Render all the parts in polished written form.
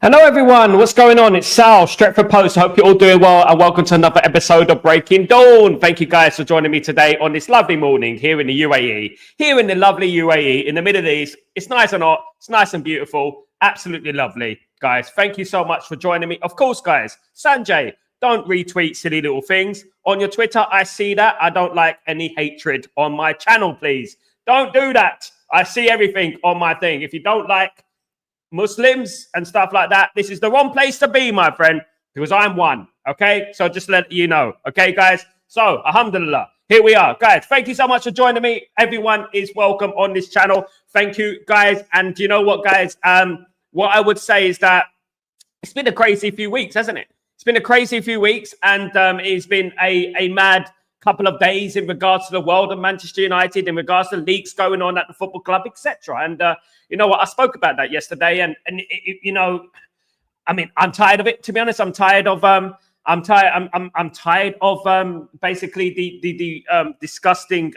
Hello everyone, what's going on? It's Sal, Stretford Post. I hope you're all doing well and welcome to another episode of Breaking Dawn. Thank you guys for joining me today on this lovely morning here in the UAE. Here in the lovely UAE, in the Middle East. It's nice and hot, it's nice and beautiful, absolutely lovely. Guys, thank you so much for joining me. Of course, guys, Sanjay, don't retweet silly little things. On your Twitter, I see that. I don't like any hatred on my channel, please. Don't do that. I see everything on my thing. If you don't like Muslims and stuff like that, this is the wrong place to be, my friend, because I'm one. Okay, so just let you know. Okay, guys. So alhamdulillah, here we are, guys. Thank you so much for joining me. Everyone is welcome on this channel. Thank you, guys. And you know what, guys? What I would say is that it's been a crazy few weeks, hasn't it? It's been a crazy few weeks, and it's been a mad couple of days in regards to the world of Manchester United, in regards to leaks going on at the football club, etc. And you know what? I spoke about that yesterday, and you know, I mean, I'm tired of it. To be honest, I'm tired of I'm tired of basically the disgusting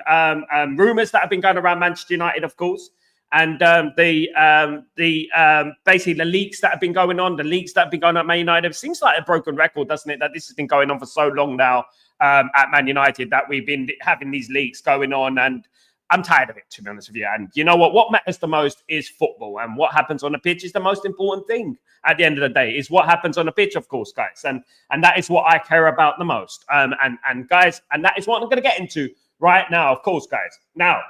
rumors that have been going around Manchester United, of course, and basically the leaks that have been going on, at Man United. It seems like a broken record, doesn't it? That this has been going on for so long now at Man United, that we've been having these leaks going on, and I'm tired of it, to be honest with you. And you know what? What matters the most is football, and what happens on the pitch is the most important thing. At the end of the day, is what happens on the pitch, of course, guys, and that is what I care about the most. And guys, and that is what I'm going to get into right now, of course, guys. Now,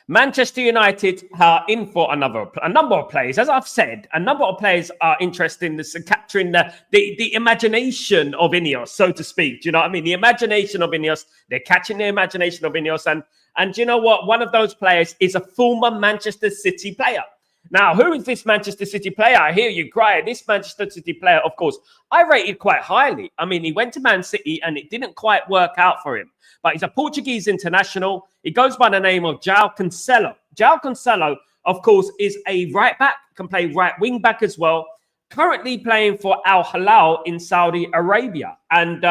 Manchester United are in for a number of players. As I've said, a number of players are interested in capturing the imagination of Ineos, so to speak. Do you know what I mean? The imagination of Ineos. They're catching the imagination of Ineos. And do you know what? One of those players is a former Manchester City player. Now, who is this Manchester City player? I hear you cry. This Manchester City player, of course, I rated quite highly. I mean, he went to Man City and it didn't quite work out for him. But he's a Portuguese international. He goes by the name of João Cancelo. João Cancelo, of course, is a right back, can play right wing back as well. Currently playing for Al Hilal in Saudi Arabia. And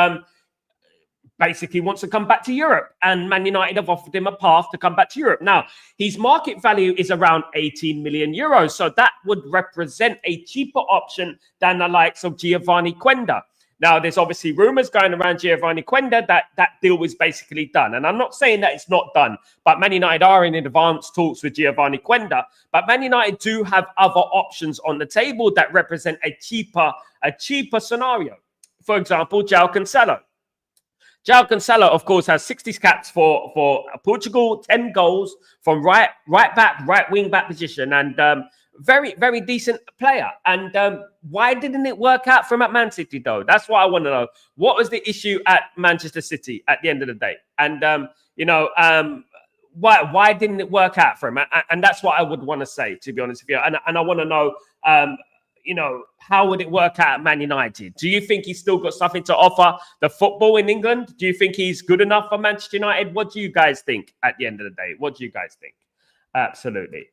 basically wants to come back to Europe. And Man United have offered him a path to come back to Europe. Now, his market value is around 18 million euros. So that would represent a cheaper option than the likes of Giovanni Quenda. Now, there's obviously rumors going around Giovanni Quenda that deal was basically done. And I'm not saying that it's not done, but Man United are in advanced talks with Giovanni Quenda. But Man United do have other options on the table that represent a cheaper scenario. For example, João Cancelo. João Cancelo, of course, has 60 caps for Portugal, 10 goals from right back, right wing back position, and very, very decent player. And why didn't it work out for him at Man City, though? That's what I want to know. What was the issue at Manchester City at the end of the day? And, why didn't it work out for him? And that's what I would want to say, to be honest with you. And I want to know, how would it work out at Man United? Do you think he's still got something to offer the football in England? Do you think he's good enough for Manchester United? What do you guys think at the end of the day? What do you guys think? Absolutely.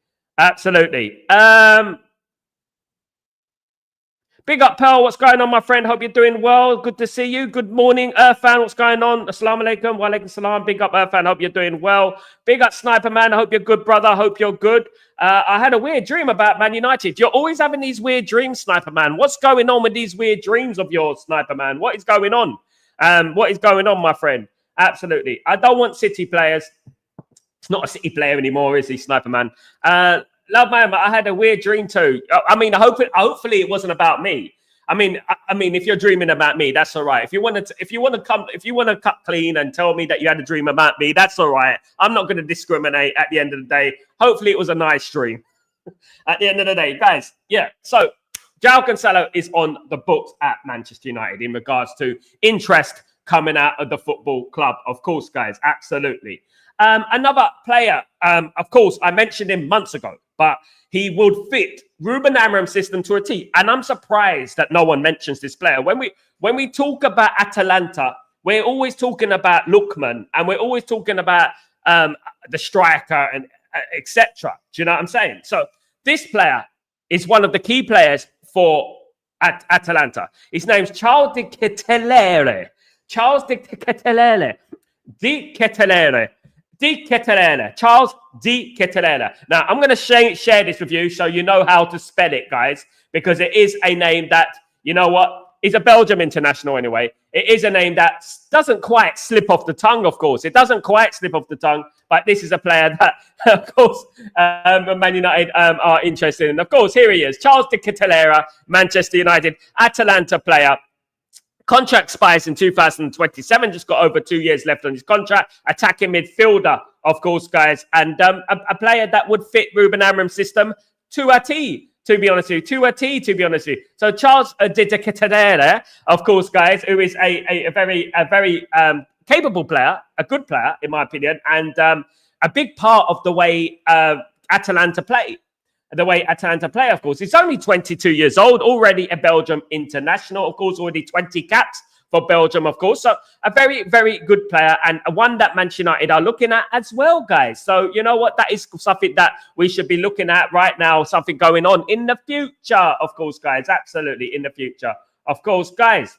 Big up, Pearl. What's going on, my friend? Hope you're doing well. Good to see you. Good morning, Irfan. What's going on? Assalamu alaikum. Wa alaikum salam. Big up, Irfan. Hope you're doing well. Big up, Sniper Man. I hope you're good, brother. Hope you're good. I had a weird dream about Man United. You're always having these weird dreams, Sniper Man. What's going on with these weird dreams of yours, Sniper Man? What is going on? What is going on, my friend? Absolutely. I don't want City players. It's not a City player anymore, is he, Sniper Man? Love man, but I had a weird dream too. I mean, hopefully it wasn't about me. I mean, if you're dreaming about me, that's all right. If you want to cut clean and tell me that you had a dream about me, that's all right. I'm not going to discriminate at the end of the day. Hopefully it was a nice dream. At the end of the day, guys. Yeah. So João Cancelo is on the books at Manchester United in regards to interest coming out of the football club. Of course, guys. Absolutely. Another player, of course, I mentioned him months ago, but he would fit Ruben Amorim's system to a T. And I'm surprised that no one mentions this player. When we talk about Atalanta, we're always talking about Lookman, and we're always talking about the striker and etc. Do you know what I'm saying? So this player is one of the key players for Atalanta. His name's Charles de Ketelaere. Di Ketelaere, Charles Di Ketelaere. Now, I'm going to share this with you so you know how to spell it, guys, because it is a name that, you know what, is a Belgium international anyway. It is a name that doesn't quite slip off the tongue, of course. It doesn't quite slip off the tongue, but this is a player that, of course, Man United are interested in. Of course, here he is, Charles Di Ketelaere, Manchester United, Atalanta player. Contract expires in 2027, just got over 2 years left on his contract. Attacking midfielder, of course, guys, and a player that would fit Ruben Amorim's system to a T, to be honest with you. To a T, to be honest with you. So Charles Di Ketelaere, of course, guys, who is a very capable player, a good player, in my opinion, and a big part of the way Atalanta play. The way Atalanta play, of course. He's only 22 years old, already a Belgium international, of course, already 20 caps for Belgium, of course. So a very, very good player and one that Manchester United are looking at as well, guys. So you know what? That is something that we should be looking at right now, something going on in the future, of course, guys. Absolutely, in the future, of course, guys.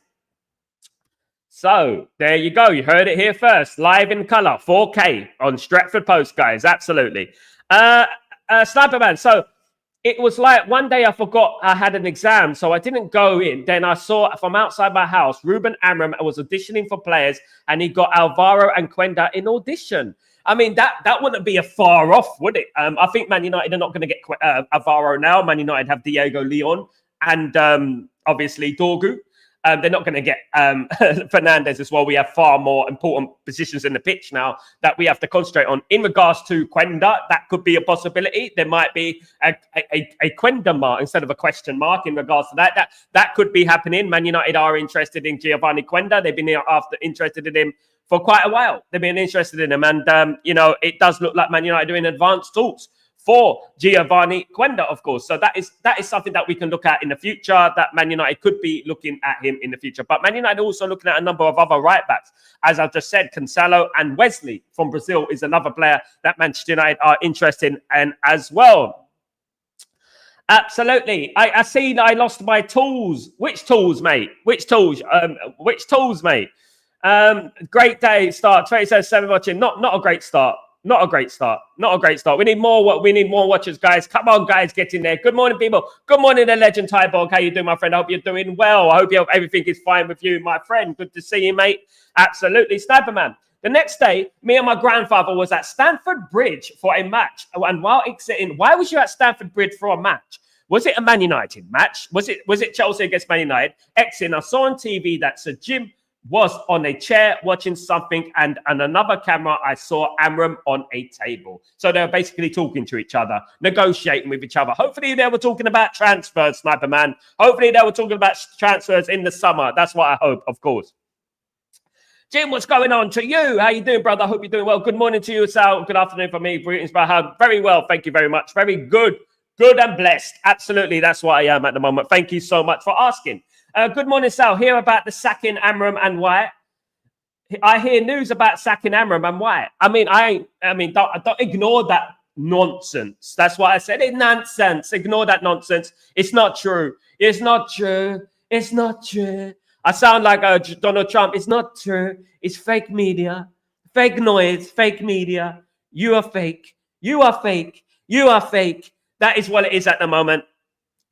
So there you go. You heard it here first. Live in colour, 4K on Stretford Post, guys. Absolutely. Sniper Man, so it was like one day I forgot I had an exam, so I didn't go in. Then I saw from outside my house, Ruben Amorim was auditioning for players, and he got Alvaro and Quenda in audition. I mean, that wouldn't be a far off, would it? I think Man United are not going to get Alvaro now. Man United have Diego Leon and obviously Dorgu. They're not going to get Fernandes as well. We have far more important positions in the pitch now that we have to concentrate on. In regards to Quenda, that could be a possibility. There might be a Quenda mark instead of a question mark in regards to that. That could be happening. Man United are interested in Giovanni Quenda. They've been interested in him for quite a while. They've been interested in him. And, you know, it does look like Man United are doing advanced talks for Giovanni Quenda, of course. So that is something that we can look at in the future, that Man United could be looking at him in the future. But Man United also looking at a number of other right-backs. As I've just said, Cancelo and Wesley from Brazil is another player that Manchester United are interested in as well. Absolutely. I seen I lost my tools. Which tools, mate? Which tools? Which tools, mate? Great day start. 27 watching. Not a great start. Not a great start. Not a great start. We need more watchers, guys. Come on, guys, get in there. Good morning, people. Good morning, the legend Tyborg. How you doing, my friend? I hope you're doing well. I hope everything is fine with you, my friend. Good to see you, mate. Absolutely. Sniper Man. The next day, me and my grandfather was at Stamford Bridge for a match. And while exiting, why was you at Stamford Bridge for a match? Was it a Man United match? Was it Chelsea against Man United? Exiting, I saw on TV that Sir Jim was on a chair watching something, and on another camera I saw Amorim on a table. So they were basically talking to each other, negotiating with each other. Hopefully they were talking about transfers, Sniper Man. Hopefully they were talking about transfers in the summer. That's what I hope, of course. Jim, what's going on to you? How you doing, brother? I hope you're doing well. Good morning to you, Sal. Good afternoon for me. Greetings, brother. Very well. Thank you very much. Very good. Good and blessed. Absolutely. That's what I am at the moment. Thank you so much for asking. Good morning, Sal. Hear about the sacking Amorim and White. I hear news about sacking Amorim and White. I mean, don't ignore that nonsense. That's why I said it. Nonsense. Ignore that nonsense. It's not true. It's not true. It's not true. I sound like Donald Trump. It's not true. It's fake media, fake noise, fake media. You are fake. You are fake. You are fake. That is what it is at the moment.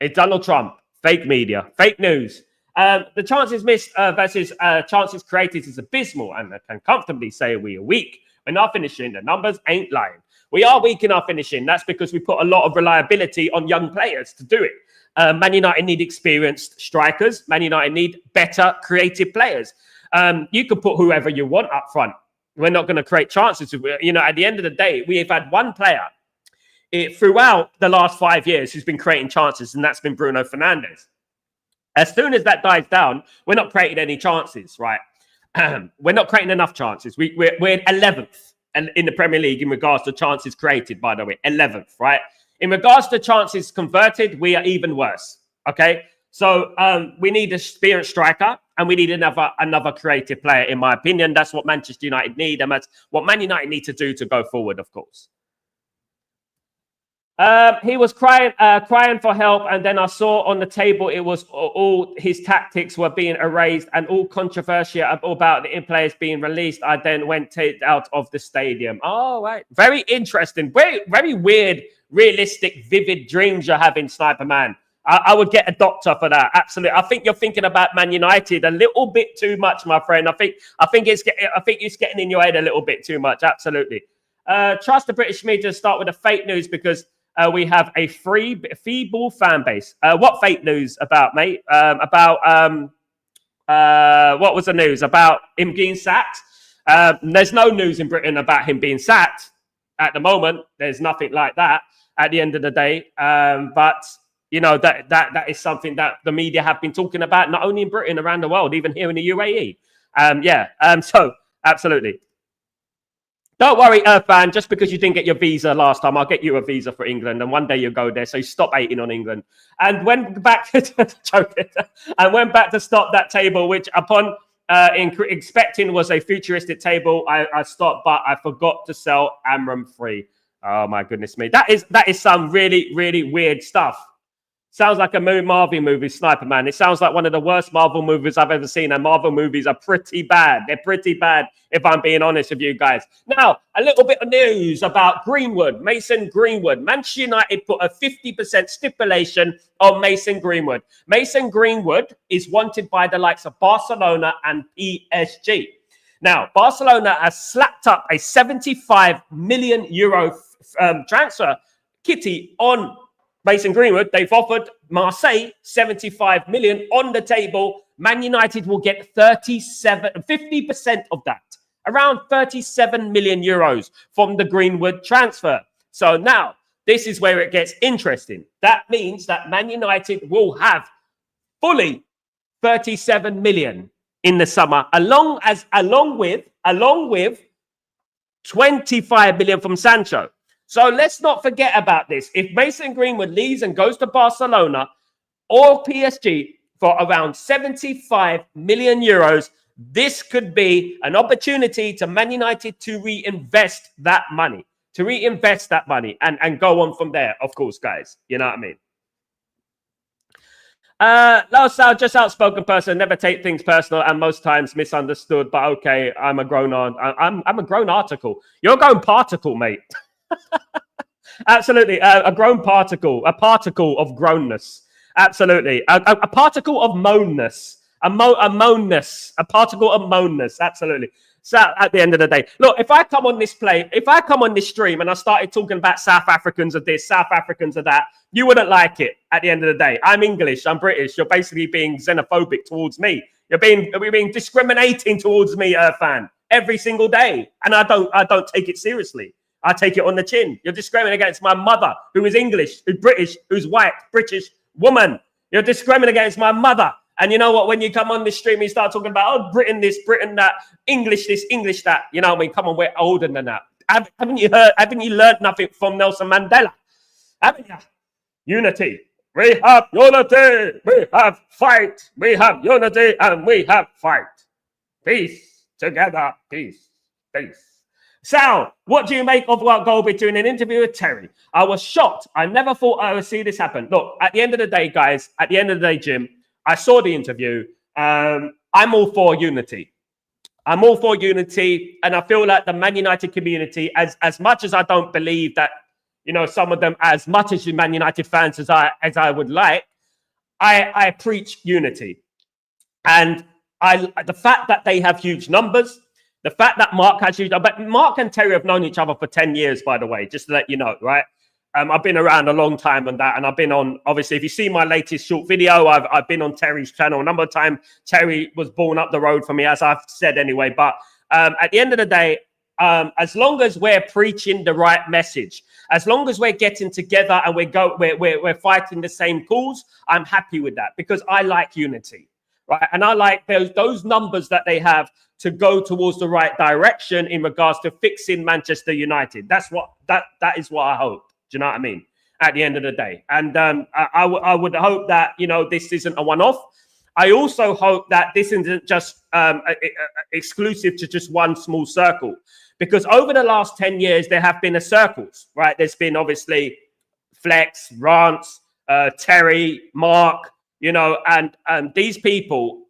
It's Donald Trump. Fake media. Fake news. The chances missed versus chances created is abysmal, and I can comfortably say we are weak. We're not finishing. The numbers ain't lying. We are weak in our finishing. That's because we put a lot of reliability on young players to do it. Man United need experienced strikers. Man United need better creative players. You could put whoever you want up front. We're not going to create chances. You know, at the end of the day, we have had one player throughout the last 5 years who's been creating chances, and that's been Bruno Fernandes. As soon as that dies down, we're not creating any chances, right? We're not creating enough chances. We're 11th in the Premier League in regards to chances created, by the way. 11th, right? In regards to chances converted, we are even worse, okay? So we need an experienced striker, and we need another creative player, in my opinion. That's what Manchester United need, and that's what Man United need to do to go forward, of course. He was crying for help, and then I saw on the table it was all his tactics were being erased and all controversy about the players being released. I then went out of the stadium. Oh, right. Very interesting. Very, very weird, realistic, vivid dreams you're having, Sniper Man. I would get a doctor for that. Absolutely. I think you're thinking about Man United a little bit too much, my friend. I think it's getting in your head a little bit too much. Absolutely. Trust the British media to start with the fake news because we have a feeble fan base. What fake news about, mate? What was the news? About him being sacked? There's no news in Britain about him being sacked at the moment. There's nothing like that at the end of the day. But, you know, that is something that the media have been talking about, not only in Britain, around the world, even here in the UAE. So, absolutely. Don't worry, Fan. Just because you didn't get your visa last time, I'll get you a visa for England, and one day you'll go there. So you stop hating on England. And went back to stop that table, which upon expecting was a futuristic table. I stopped, but I forgot to sell Amorim free. Oh my goodness me! That is some really, really weird stuff. Sounds like a Marvel movie, Sniper Man. It sounds like one of the worst Marvel movies I've ever seen. And Marvel movies are pretty bad. They're pretty bad, if I'm being honest with you guys. Now, a little bit of news about Greenwood, Mason Greenwood. Manchester United put a 50% stipulation on Mason Greenwood. Mason Greenwood is wanted by the likes of Barcelona and PSG. Now, Barcelona has slapped up a 75 million euro transfer kitty on Mason Greenwood. They've offered Marseille 75 million on the table. Man United will get 50% of that, around 37 million euros from the Greenwood transfer. So now this is where it gets interesting. That means that Man United will have fully 37 million in the summer, along with 25 million from Sancho. So let's not forget about this. If Mason Greenwood leaves and goes to Barcelona or PSG for around 75 million euros, this could be an opportunity to Man United to reinvest that money, and go on from there, of course, guys. You know what I mean? Lifestyle, just outspoken person, never take things personal and most times misunderstood. But okay, I'm a grown article. You're a grown particle, mate. Absolutely, a grown particle, a particle of grownness. Absolutely, a particle of moanness, a particle of moanness. Absolutely. So at the end of the day, look, if I come on this stream and I started talking about South Africans of this, South Africans of that, you wouldn't like it. At the end of the day, I'm English, I'm British. You're basically being xenophobic towards me. You're being discriminating towards me, fan, every single day, and I don't take it seriously. I take it on the chin. You're discriminating against my mother, who is English, who's British, who's white, British woman. You're discriminating against my mother. And you know what? When you come on this stream, you start talking about, oh, Britain this, Britain that, English this, English that. You know what I mean? Come on, we're older than that. Haven't you learned nothing from Nelson Mandela? Haven't you? Unity. We have unity. We have fight. We have unity and we have fight. Peace. Together. Peace. Peace. Sal, what do you make of what Golby doing an interview with Terry? I was shocked. I never thought I would see this happen. Look, at the end of the day, guys, Jim, I saw the interview. I'm all for unity. I'm all for unity. And I feel like the Man United community, as much as I don't believe that, you know, some of them, as much as Man United fans as I would like, I preach unity. And the fact that they have huge numbers, the fact that Mark has huge, but Mark and Terry have known each other for 10 years, by the way, just to let you know, right? I've been around a long time on that, and I've been on, obviously, if you see my latest short video, I've been on Terry's channel a number of times. Terry was born up the road for me, as I've said anyway. But at the end of the day, as long as we're preaching the right message, as long as we're getting together and we're fighting the same cause, I'm happy with that because I like unity, right? And I like those numbers that they have to go towards the right direction in regards to fixing Manchester United. That is what I hope. Do you know what I mean? At the end of the day. And I would hope that, you know, this isn't a one-off. I also hope that this isn't just exclusive to just one small circle. Because over the last 10 years, there have been circles, right? There's been obviously Flex, Rance, Terry, Mark, you know, and these people,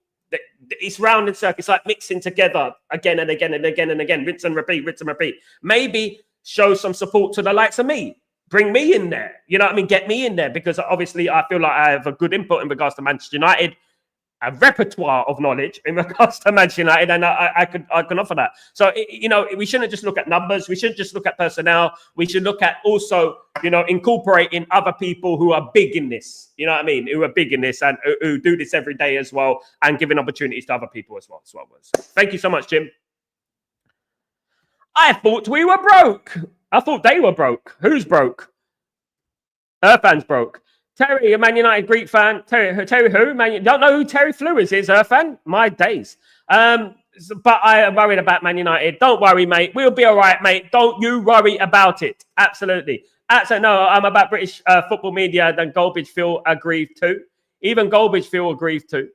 it's round and circle. It's like mixing together again and again and again and again, rinse and repeat, rinse and repeat. Maybe show some support to the likes of me. Bring me in there. You know what I mean? Get me in there, because obviously I feel like I have a good input in regards to Manchester United, a repertoire of knowledge in regards to Manchester United, and I can offer that. So, you know, we shouldn't just look at numbers. We shouldn't just look at personnel. We should look at also, you know, incorporating other people who are big in this, you know what I mean, who are big in this and who do this every day as well, and giving opportunities to other people as well. That's what it was. Thank you so much, Jim. I thought we were broke. I thought they were broke. Who's broke? Fans broke. Terry, a Man United Greek fan. Terry who? Don't know who Terry Flewis is, fan. My days. But I am worried about Man United. Don't worry, mate. We'll be all right, mate. Don't you worry about it. Absolutely. No, I'm about British football media. Then Goldbridge feel aggrieved too. Even Goldbridge feel aggrieved too.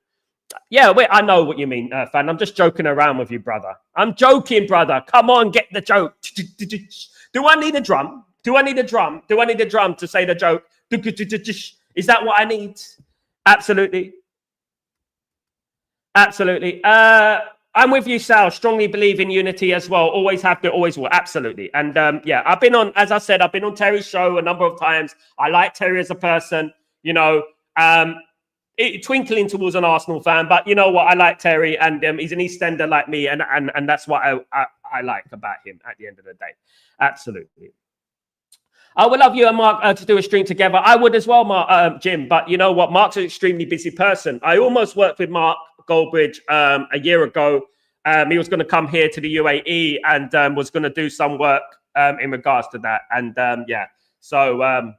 Yeah, wait, I know what you mean, fan. I'm just joking around with you, brother. I'm joking, brother. Come on, get the joke. Do I need a drum? Do I need a drum? Do I need a drum to say the joke? Is that what I need? Absolutely. Absolutely. I'm with you, Sal. Strongly believe in unity as well. Always have to, always will. Absolutely. And yeah, I've been on, as I said, I've been on Terry's show a number of times. I like Terry as a person, you know, twinkling towards an Arsenal fan, but you know what? I like Terry, and he's an EastEnder like me, and that's what I like about him at the end of the day. Absolutely. I would love you and Mark to do a stream together. I would as well, Mark, Jim. But you know what? Mark's an extremely busy person. I almost worked with Mark Goldbridge a year ago. He was going to come here to the UAE and was going to do some work in regards to that. And yeah, so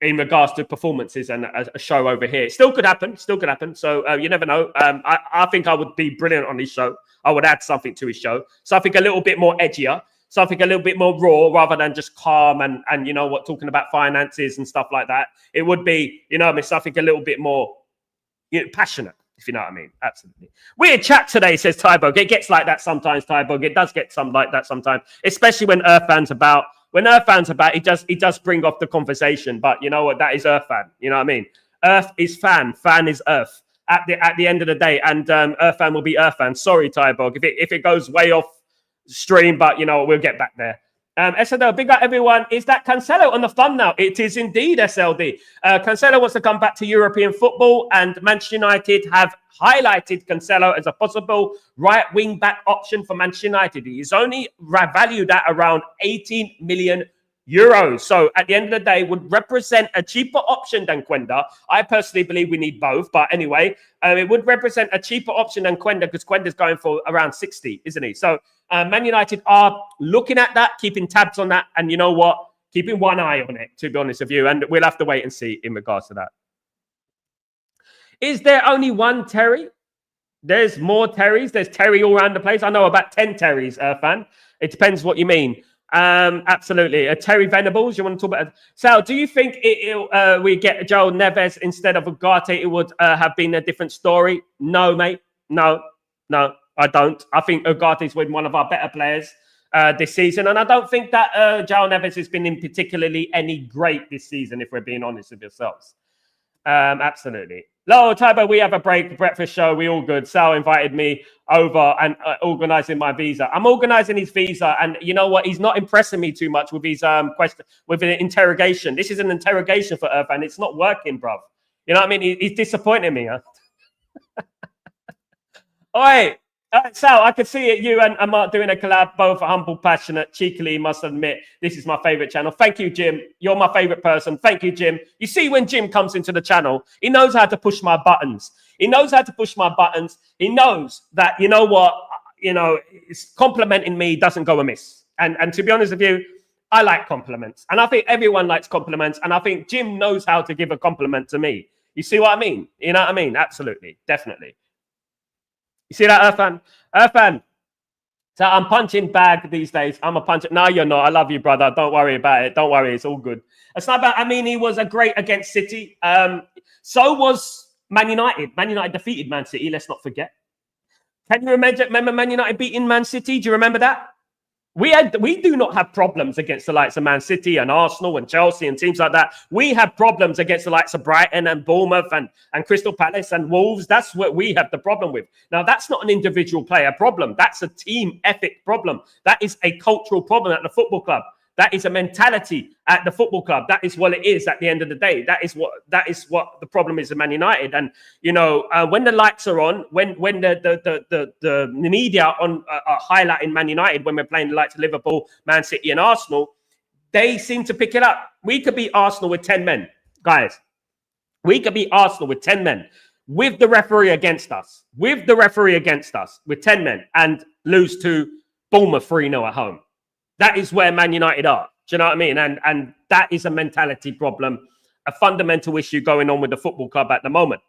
in regards to performances and a show over here, still could happen. Still could happen. So you never know. I think I would be brilliant on his show. I would add something to his show, something a little bit more edgier. Something a little bit more raw rather than just calm and you know what, talking about finances and stuff like that. It would be, you know, I mean, something a little bit more, you know, passionate, if you know what I mean. Absolutely. Weird chat today, says Tybog. It gets like that sometimes, Tybog. It does get some like that sometimes, especially when Earth fans about. When Earth fans about, it does bring off the conversation. But you know what, that is Earth fan. You know what I mean? Earth is fan is Earth at the end of the day, and Earth fan will be Earth fan. Sorry, Tybog, if it goes way off stream, but you know, we'll get back there. SLD, big up everyone. Is that Cancelo on the thumbnail? It is indeed, SLD. Cancelo wants to come back to European football, and Manchester United have highlighted Cancelo as a possible right wing back option for Manchester United. He is only valued at around 18 million euros. So at the end of the day, would represent a cheaper option than Quenda. I personally believe we need both, but anyway, it would represent a cheaper option than Quenda, because Quenda's going for around 60, isn't he? So Man United are looking at that, keeping tabs on that, and you know what? Keeping one eye on it, to be honest with you, and we'll have to wait and see in regards to that. Is there only one Terry? There's more Terrys. There's Terry all around the place. I know about 10 Terrys, fan. It depends what you mean. Absolutely. Terry Venables, you want to talk about? Sal, do you think we get Joe Neves instead of Ugarte, it would have been a different story? No, mate. No, I don't. I think Ugarte's been one of our better players this season, and I don't think that Joe Neves has been in particularly any great this season, if we're being honest with yourselves. Absolutely. Hello, Tybo, we have a breakfast show. We all good. Sal invited me over and organising my visa. I'm organising his visa, and you know what? He's not impressing me too much with his question, with an interrogation. This is an interrogation for Earth, and it's not working, bruv. You know what I mean? He's disappointing me. Huh? All right. Sal, I could see it. You and Mark doing a collab, both humble, passionate, cheekily, must admit, this is my favorite channel. Thank you, Jim. You're my favorite person. Thank you, Jim. You see, when Jim comes into the channel, he knows how to push my buttons. He knows how to push my buttons. He knows that, you know what, you know, complimenting me doesn't go amiss. And to be honest with you, I like compliments. And I think everyone likes compliments. And I think Jim knows how to give a compliment to me. You see what I mean? You know what I mean? Absolutely. Definitely. You see that, Irfan? Irfan. So I'm punching bag these days. I'm a puncher. No, you're not. I love you, brother. Don't worry about it. Don't worry. It's all good. It's not about, I mean, he was a great against City. So was Man United. Man United defeated Man City. Let's not forget. Can you remember Man United beating Man City? Do you remember that? We do not have problems against the likes of Man City and Arsenal and Chelsea and teams like that. We have problems against the likes of Brighton and Bournemouth and Crystal Palace and Wolves. That's what we have the problem with. Now, that's not an individual player problem. That's a team ethic problem. That is a cultural problem at the football club. That is a mentality at the football club. That is what it is at the end of the day. That is what the problem is in Man United. And when the lights are on, when the media are highlighting Man United when we're playing the likes of Liverpool, Man City, and Arsenal, they seem to pick it up. We could beat Arsenal with 10 men, guys. We could beat Arsenal with 10 men with the referee against us. With 10 men and lose to Bournemouth 3-0 at home. That is where Man United are. Do you know what I mean? And that is a mentality problem, a fundamental issue going on with the football club at the moment.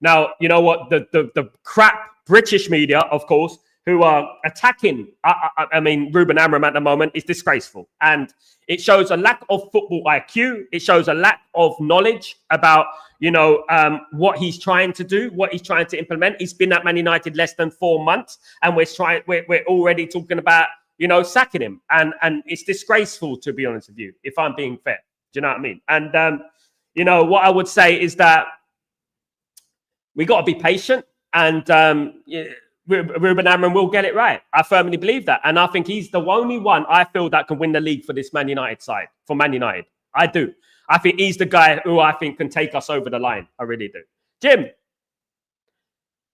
Now, you know what? The crap British media, of course, who are attacking, Ruben Amorim at the moment is disgraceful. And it shows a lack of football IQ. It shows a lack of knowledge about, what he's trying to do, what he's trying to implement. He's been at Man United less than 4 months, and we're already talking about, sacking him. And it's disgraceful, to be honest with you, if I'm being fair. Do you know what I mean? And, what I would say is that we got to be patient, and Ruben Amorim will get it right. I firmly believe that. And I think he's the only one I feel that can win the league for this Man United side, for Man United. I do. I think he's the guy who I think can take us over the line. I really do. Jim.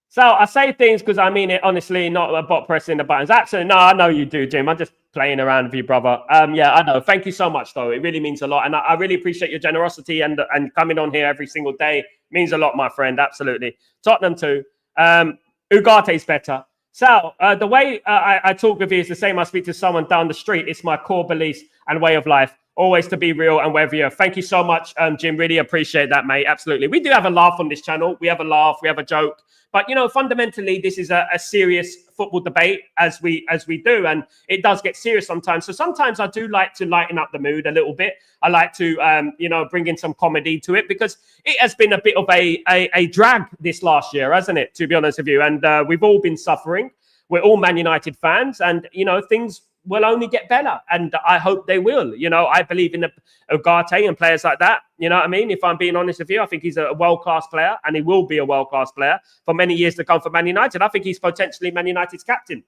So I say things because I mean it honestly, not about pressing the buttons. Absolutely. No, I know you do, Jim. I'm just playing around with you, brother. Yeah, I know. Thank you so much, though. It really means a lot. And I really appreciate your generosity and coming on here every single day. It means a lot, my friend. Absolutely. Tottenham too. Ugarte's better. So the way I talk with you is the same I speak to someone down the street. It's my core beliefs and way of life. Always to be real and wherever you're. Thank you so much, Jim. Really appreciate that, mate. Absolutely. We do have a laugh on this channel. We have a laugh. We have a joke. But, fundamentally, this is a serious football debate as we do. And it does get serious sometimes. So sometimes I do like to lighten up the mood a little bit. I like to, bring in some comedy to it because it has been a bit of a drag this last year, hasn't it, to be honest with you? And we've all been suffering. We're all Man United fans. And, things will only get better, and I hope they will. I believe in the Ugarte and players like that. You know what I mean? If I'm being honest with you, I think he's a world-class player, and he will be a world-class player for many years to come for Man United. I think he's potentially Man United's captain.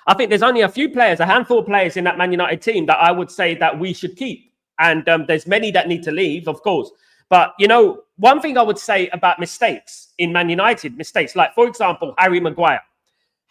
I think there's only a handful of players in that Man United team that I would say that we should keep, and there's many that need to leave, of course. But, one thing I would say about mistakes in Man United, like, for example, Harry Maguire.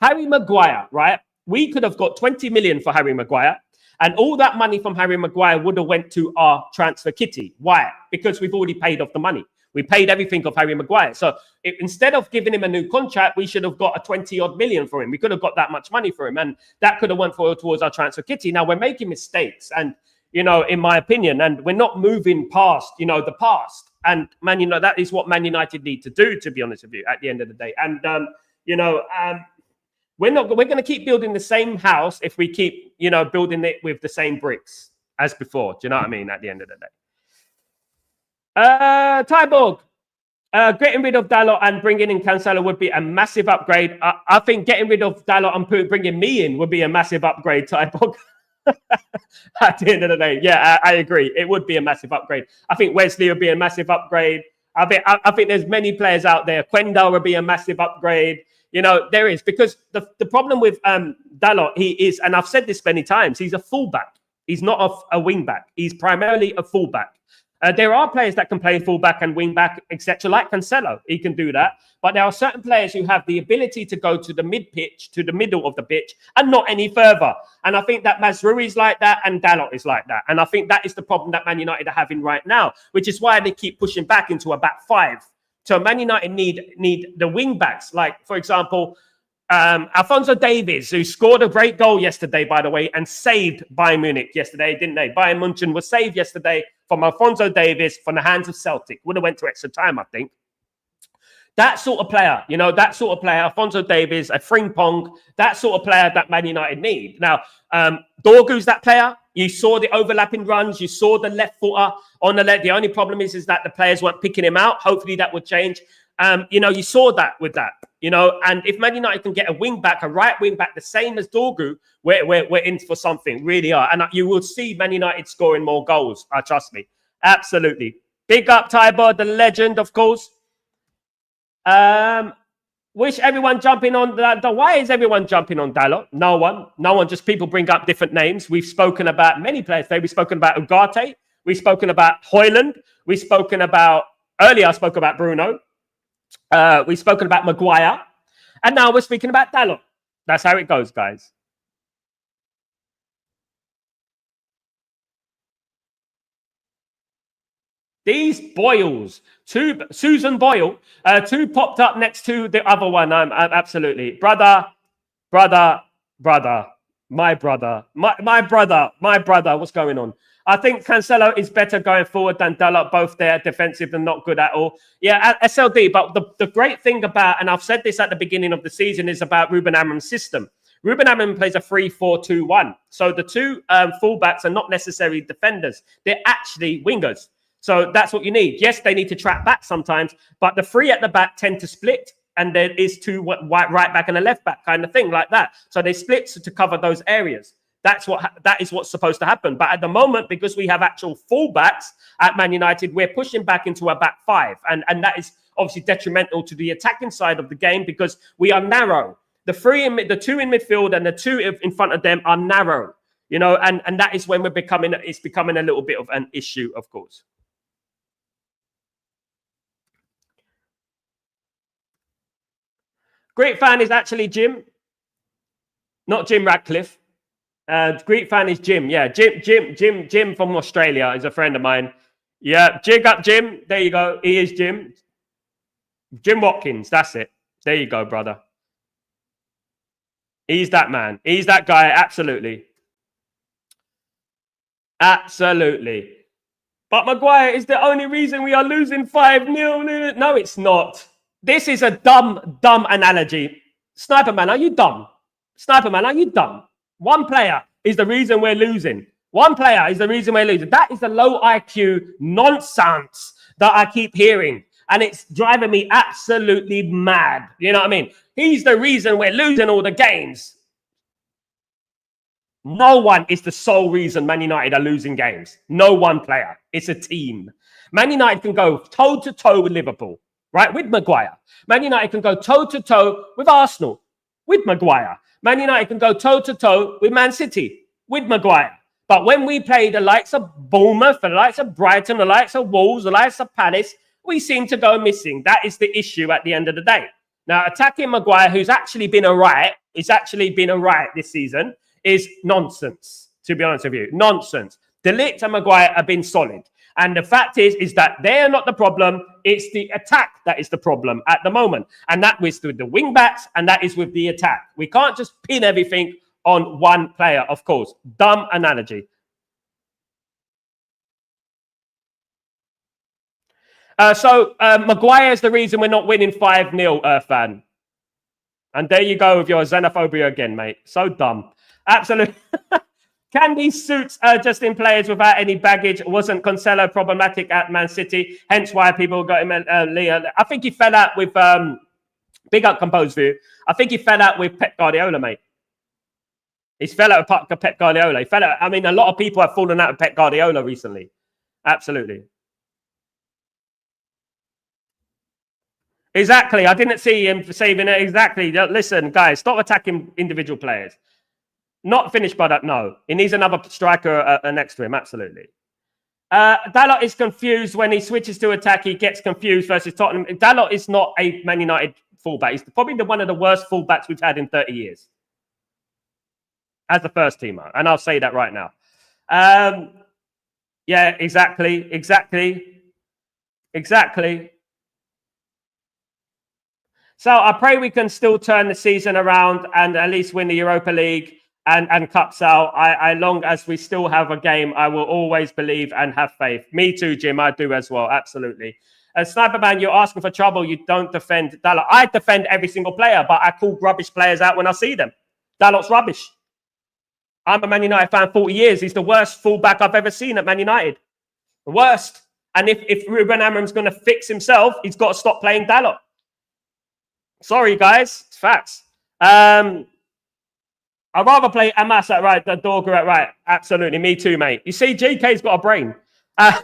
Harry Maguire, right? We could have got 20 million for Harry Maguire, and all that money from Harry Maguire would have went to our transfer kitty. Why? Because we've already paid off the money. We paid everything of Harry Maguire. So instead of giving him a new contract, we should have got a 20-odd million for him. We could have got that much money for him, and that could have went towards our transfer kitty. Now, we're making mistakes, and, in my opinion, and we're not moving past, the past. And, man, that is what Man United need to do, to be honest with you, at the end of the day. And, we're going to keep building the same house if we keep, building it with the same bricks as before. Do you know what I mean? At the end of the day. Tyborg, getting rid of Dalot and bringing in Cancelo would be a massive upgrade. I think getting rid of Dalot and bringing me in would be a massive upgrade, Tyborg. At the end of the day. Yeah, I agree. It would be a massive upgrade. I think Wesley would be a massive upgrade. I think there's many players out there. Quenda would be a massive upgrade. There is, because the problem with Dalot, he is, and I've said this many times, he's a fullback. He's not a wing back. He's primarily a fullback. There are players that can play fullback and wing back, etc., like Cancelo. He can do that. But there are certain players who have the ability to go to the mid-pitch, to the middle of the pitch, and not any further. And I think that Mazraoui is like that, and Dalot is like that. And I think that is the problem that Man United are having right now, which is why they keep pushing back into a back five. So Man United need the wing backs, like, for example, Alphonso Davies, who scored a great goal yesterday, by the way, and saved Bayern Munich yesterday, didn't they? Bayern Munich was saved yesterday from Alphonso Davies from the hands of Celtic. Would have went to extra time, I think. That sort of player, Alphonso Davies, a Frimpong, that sort of player that Man United need. Now, Dorgu's that player. You saw the overlapping runs. You saw the left footer on the left. The only problem is that the players weren't picking him out. Hopefully that would change. You saw that with that. you know. And if Man United can get a wing back, a right wing back, the same as Dorgu, we're in for something, really are. And you will see Man United scoring more goals. Trust me, absolutely. Big up Tyber, the legend, of course. Wish everyone jumping on that. Why is everyone jumping on Dalot? No one. Just people bring up different names. We've spoken about many players today. We've spoken about Ugarte. We've spoken about Højlund. We've spoken about, earlier I spoke about Bruno. We've spoken about Maguire. And now we're speaking about Dalot. That's how it goes, guys. These Boyles, Susan Boyle, two popped up next to the other one. I'm absolutely brother, my brother. What's going on? I think Cancelo is better going forward than Dalot. Both there, defensive and not good at all. Yeah, SLD. But the great thing about, and I've said this at the beginning of the season, is about Ruben Amorim's system. Ruben Amorim plays a 3-4-2-1. So the two fullbacks are not necessarily defenders. They're actually wingers. So that's what you need. Yes, they need to track back sometimes, but the three at the back tend to split, and there is two right back and a left back kind of thing like that. So they split to cover those areas. That is what's supposed to happen. But at the moment, because we have actual fullbacks at Man United, we're pushing back into a back five, and that is obviously detrimental to the attacking side of the game because we are narrow. The two in midfield and the two in front of them are narrow, you know, and that is when it's becoming a little bit of an issue, of course. Great fan is actually Jim, not Jim Radcliffe. Great fan is Jim. Yeah, Jim from Australia is a friend of mine. Yeah, jig up Jim. There you go. He is Jim. Jim Watkins. That's it. There you go, brother. He's that man. He's that guy. Absolutely. Absolutely. But Maguire is the only reason we are losing 5-0. No, it's not. This is a dumb analogy. Sniper man, are you dumb? Sniper man, are you dumb? One player is the reason we're losing. One player is the reason we're losing. That is the low IQ nonsense that I keep hearing. And it's driving me absolutely mad. You know what I mean? He's the reason we're losing all the games. No one is the sole reason Man United are losing games. No one player. It's a team. Man United can go toe-to-toe with Liverpool. Right, with Maguire. Man United can go toe-to-toe with Arsenal, with Maguire. Man United can go toe-to-toe with Man City, with Maguire. But when we play the likes of Bournemouth, the likes of Brighton, the likes of Wolves, the likes of Palace, we seem to go missing. That is the issue at the end of the day. Now, attacking Maguire, who's actually been all right, this season, is nonsense, to be honest with you. Nonsense. De Ligt and Maguire have been solid. And the fact is that they are not the problem. It's the attack that is the problem at the moment. And that is with the wing backs, and that is with the attack. We can't just pin everything on one player, of course. Dumb analogy. Maguire is the reason we're not winning 5-0, Earthfan. And there you go with your xenophobia again, mate. So dumb. Absolutely. Can these suits just in players without any baggage? Wasn't Cancelo problematic at Man City? Hence why people got him Leah. I think he fell out with big up composed view. I think he fell out with Pep Guardiola, mate. He's fell out with Pep Guardiola. He fell out. I mean, a lot of people have fallen out with Pep Guardiola recently. Absolutely. Exactly. I didn't see him saving it. Exactly. Listen, guys, stop attacking individual players. Not finished by that, no. He needs another striker next to him, absolutely. Dalot is confused when he switches to attack. He gets confused versus Tottenham. Dalot is not a Man United fullback. He's probably one of the worst fullbacks we've had in 30 years. As the first teamer. And I'll say that right now. Yeah, exactly. So I pray we can still turn the season around and at least win the Europa League. And cups out. I long as we still have a game, I will always believe and have faith. Me too, Jim. I do as well. Absolutely. Sniper Man, you're asking for trouble. You don't defend Dalot. I defend every single player, but I call rubbish players out when I see them. Dalot's rubbish. I'm a Man United fan 40 years. He's the worst fullback I've ever seen at Man United. The worst. And if Ruben Amorim's going to fix himself, he's got to stop playing Dalot. Sorry, guys. It's facts. I'd rather play Amas at right than Dorger at right. Absolutely. Me too, mate. You see, GK's got a brain. I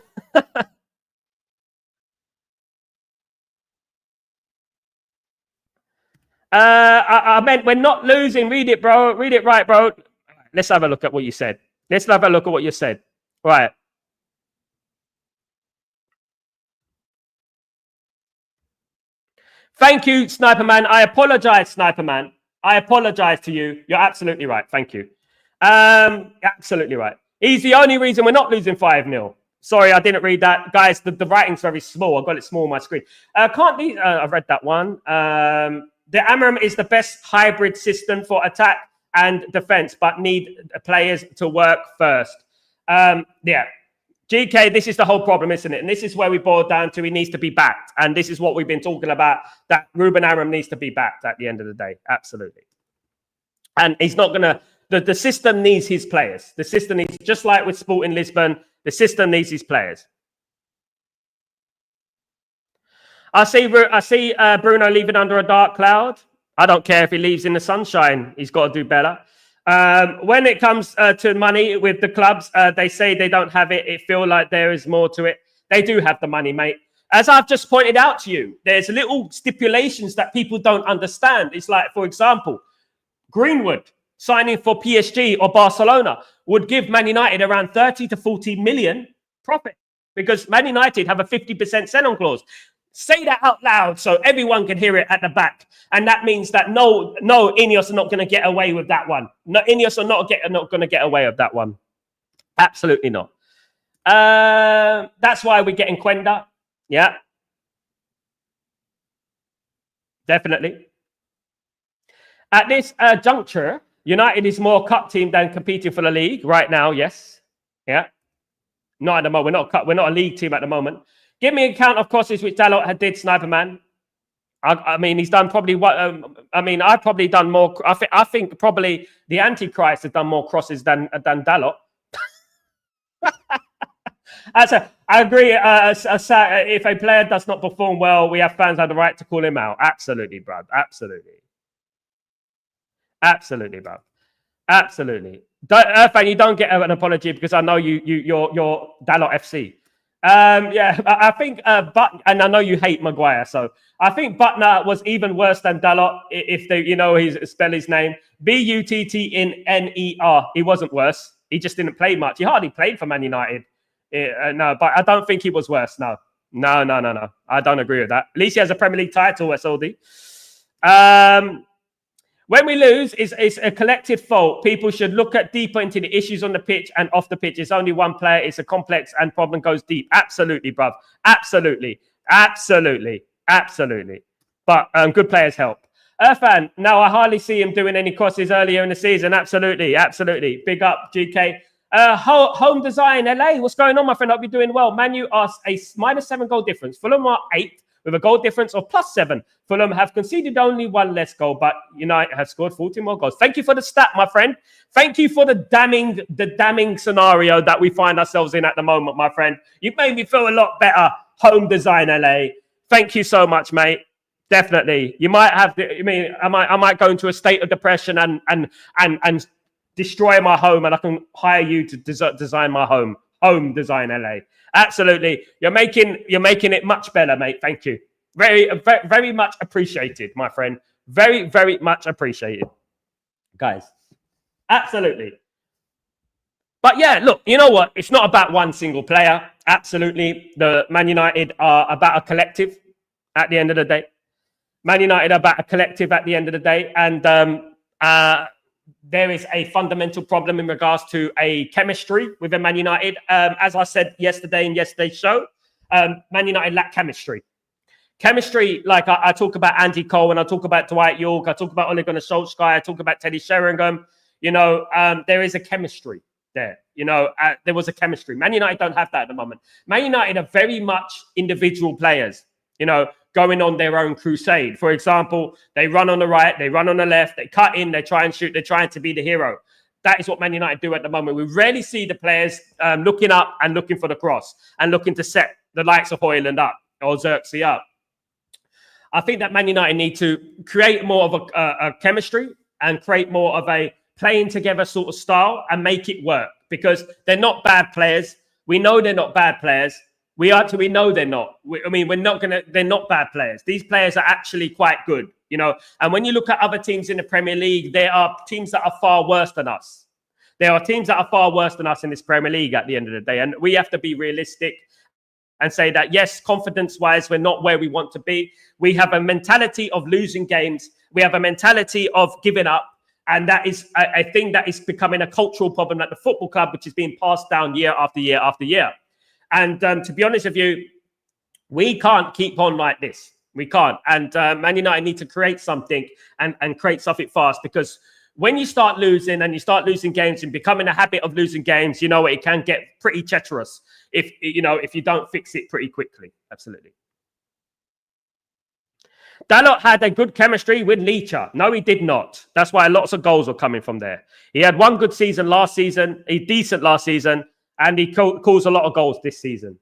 meant we're not losing. Read it, bro. Read it right, bro. Let's have a look at what you said. Let's have a look at what you said. Right. Thank you, Sniper Man. I apologize, Sniper Man. I apologize to you. You're absolutely right. Thank you. Absolutely right. He's the only reason we're not losing 5-0. Sorry, I didn't read that. Guys, the writing's very small. I got it small on my screen. Can't these... I've read that one. The Amorim is the best hybrid system for attack and defense, but need players to work first. Yeah. GK, this is the whole problem, isn't it? And this is where we boil down to he needs to be backed. And this is what we've been talking about, that Ruben Amorim needs to be backed at the end of the day. Absolutely. And he's not going to... The system needs his players. The system needs, just like with Sporting Lisbon, the system needs his players. I see Bruno leaving under a dark cloud. I don't care if he leaves in the sunshine. He's got to do better. When it comes to money with the clubs, they say they don't have it. It feels like there is more to it. They do have the money, mate. As I've just pointed out to you, there's little stipulations that people don't understand. It's like, for example, Greenwood signing for PSG or Barcelona would give Man United around 30 to 40 million profit because Man United have a 50% sell-on clause. Say that out loud so everyone can hear it at the back. And that means that no, Ineos are not going to get away with that one. No, Ineos are not going to get away with that one. Absolutely not. That's why we're getting Quenda. Yeah. Definitely. At this juncture, United is more cup team than competing for the league right now. Yes. Yeah. Not at the moment. We're not a league team at the moment. Give me a count of crosses which Dalot had did, Sniper Man. I mean, he's done probably what... I've probably done more... I think probably the Antichrist has done more crosses than Dalot. I agree. If a player does not perform well, we have fans have the right to call him out. Absolutely, bro. Absolutely. Absolutely, bro. Absolutely. Irfan, you don't get an apology because I know you're Dalot FC. Yeah, I think but and I know you hate Maguire, so I think Butner was even worse than Dalot if they, spell his name Buttner. He wasn't worse. He just didn't play much. He hardly played for Man United. No, but I don't think he was worse. No. I don't agree with that. At least he has a Premier League title, SLD. When we lose, it's a collective fault. People should look deeper into the issues on the pitch and off the pitch. It's only one player. It's a complex and problem goes deep. Absolutely, bruv. Absolutely. But good players help. Irfan, now I hardly see him doing any crosses earlier in the season. Absolutely. Big up, GK. Home design, LA. What's going on, my friend? I'll be doing well. Man U are a -7 goal difference. Fulham are 8. With a goal difference of +7. Fulham have conceded only 1 less goal, but United have scored 14 more goals. Thank you for the stat, my friend. Thank you for the damning scenario that we find ourselves in at the moment, my friend. You've made me feel a lot better. Home design, LA. Thank you so much, mate. Definitely. You might have. I might go into a state of depression and destroy my home, and I can hire you to design my home. Home design, LA. Absolutely. You're making it much better, mate. Thank you. Very, very, very much appreciated, my friend. Very, very much appreciated. Guys. Absolutely. But yeah, look, you know what? It's not about one single player. Absolutely. The Man United are about a collective at the end of the day. Man United are about a collective at the end of the day. And there is a fundamental problem in regards to a chemistry within Man United. As I said yesterday in yesterday's show, Man United lack chemistry. Chemistry, like I talk about Andy Cole and I talk about Dwight York, I talk about Ole Gunnar Solskjaer, I talk about Teddy Sheringham. There is a chemistry there. There was a chemistry. Man United don't have that at the moment. Man United are very much individual players, going on their own crusade. For example, they run on the right, they run on the left, they cut in, they try and shoot, they're trying to be the hero. That is what Man United do at the moment. We rarely see the players looking up and looking for the cross and looking to set the likes of Højlund up or Xerxes up. I think that Man United need to create more of a chemistry and create more of a playing together sort of style and make it work, because they're not bad players. We know they're not bad players. We know they're not. They're not bad players. These players are actually quite good, you know. And when you look at other teams in the Premier League, there are teams that are far worse than us. There are teams that are far worse than us in this Premier League at the end of the day. And we have to be realistic and say that, yes, confidence-wise, we're not where we want to be. We have a mentality of losing games. We have a mentality of giving up. And that is a thing that is becoming a cultural problem at the football club, which is being passed down year after year after year. And to be honest with you, we can't keep on like this. We can't. And Man United need to create something and create something fast, because when you start losing and you start losing games and becoming a habit of losing games, you know, it can get pretty treacherous if you don't fix it pretty quickly. Absolutely. Dalot had a good chemistry with Leacher. No, he did not. That's why lots of goals were coming from there. He had one good season last season, decent last season, and he caused a lot of goals this season.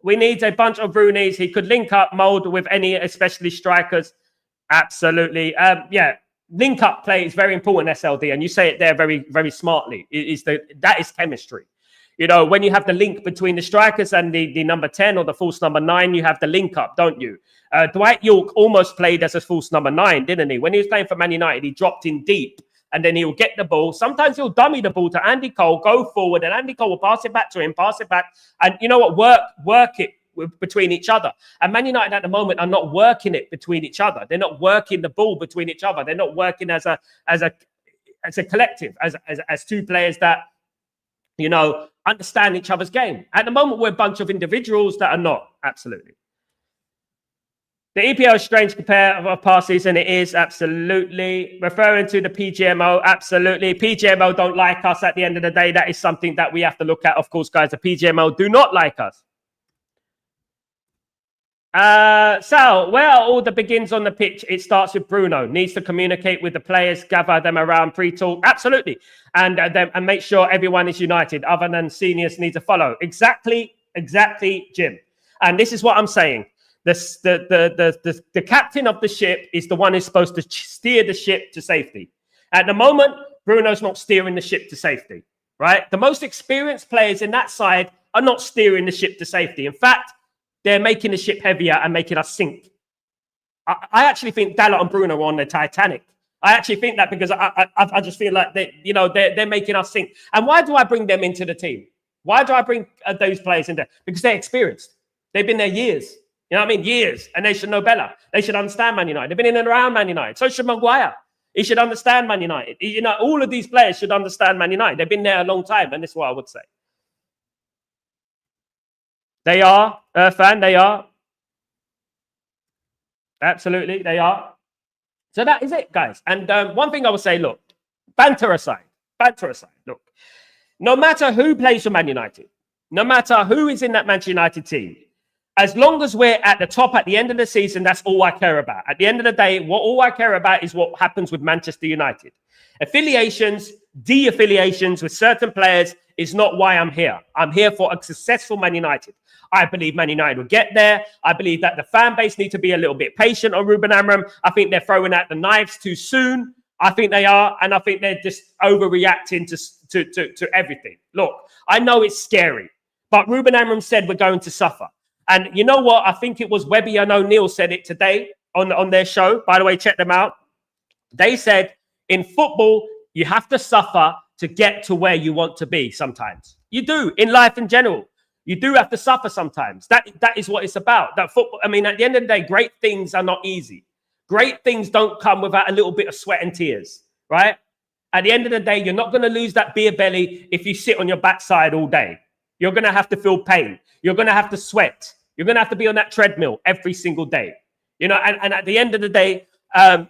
We need a bunch of Roonies. He could link up, mould with any, especially strikers. Absolutely. Yeah, link up play is very important, SLD, and you say it there very, very smartly. That is chemistry. You know, when you have the link between the strikers and the number 10 or the false number 9, you have the link up, don't you? Dwight York almost played as a false number 9, didn't he? When he was playing for Man United, he dropped in deep and then he'll get the ball. Sometimes he'll dummy the ball to Andy Cole, go forward, and Andy Cole will pass it back to him, pass it back. And you know what? Work it between each other. And Man United at the moment are not working it between each other. They're not working the ball between each other. They're not working as a collective, as two players that, you know, understand each other's game. At the moment, we're a bunch of individuals that are not. Absolutely. The EPL is strange compared of past season. It is, absolutely. Referring to the PGMO, absolutely. PGMO don't like us at the end of the day. That is something that we have to look at. Of course, guys, the PGMO do not like us. So, where all the begins on the pitch, it starts with Bruno. Needs to communicate with the players, gather them around pre-talk. Absolutely. And make sure everyone is united. Other than seniors need to follow. Exactly, Jim. And this is what I'm saying. The captain of the ship is the one who's supposed to steer the ship to safety. At the moment, Bruno's not steering the ship to safety, right? The most experienced players in that side are not steering the ship to safety. In fact, they're making the ship heavier and making us sink. I actually think Dalot and Bruno were on the Titanic. I actually think that because I just feel like they're making us sink. And why do I bring them into the team? Why do I bring those players in there? Because they're experienced. They've been there years. You know what I mean? Years. And they should know better. They should understand Man United. They've been in and around Man United. So should Maguire. He should understand Man United. You know, all of these players should understand Man United. They've been there a long time. And this is what I would say. They are, Irfan, they are. Absolutely, they are. So that is it, guys. And one thing I would say, look, banter aside, look, no matter who plays for Man United, no matter who is in that Manchester United team, as long as we're at the top at the end of the season, that's all I care about. At the end of the day, all I care about is what happens with Manchester United. Affiliations, de-affiliations with certain players is not why I'm here. I'm here for a successful Man United. I believe Man United will get there. I believe that the fan base need to be a little bit patient on Ruben Amorim. I think they're throwing out the knives too soon. I think they are. And I think they're just overreacting to everything. Look, I know it's scary, but Ruben Amorim said we're going to suffer. And you know what? I think it was Webby and O'Neill said it today on their show. By the way, check them out. They said in football, you have to suffer to get to where you want to be sometimes. You do. In life in general. You do have to suffer sometimes. That is what it's about. That football. I mean, at the end of the day, great things are not easy. Great things don't come without a little bit of sweat and tears, right? At the end of the day, you're not going to lose that beer belly if you sit on your backside all day. You're going to have to feel pain. You're going to have to sweat. You're going to have to be on that treadmill every single day. You know, and at the end of the day,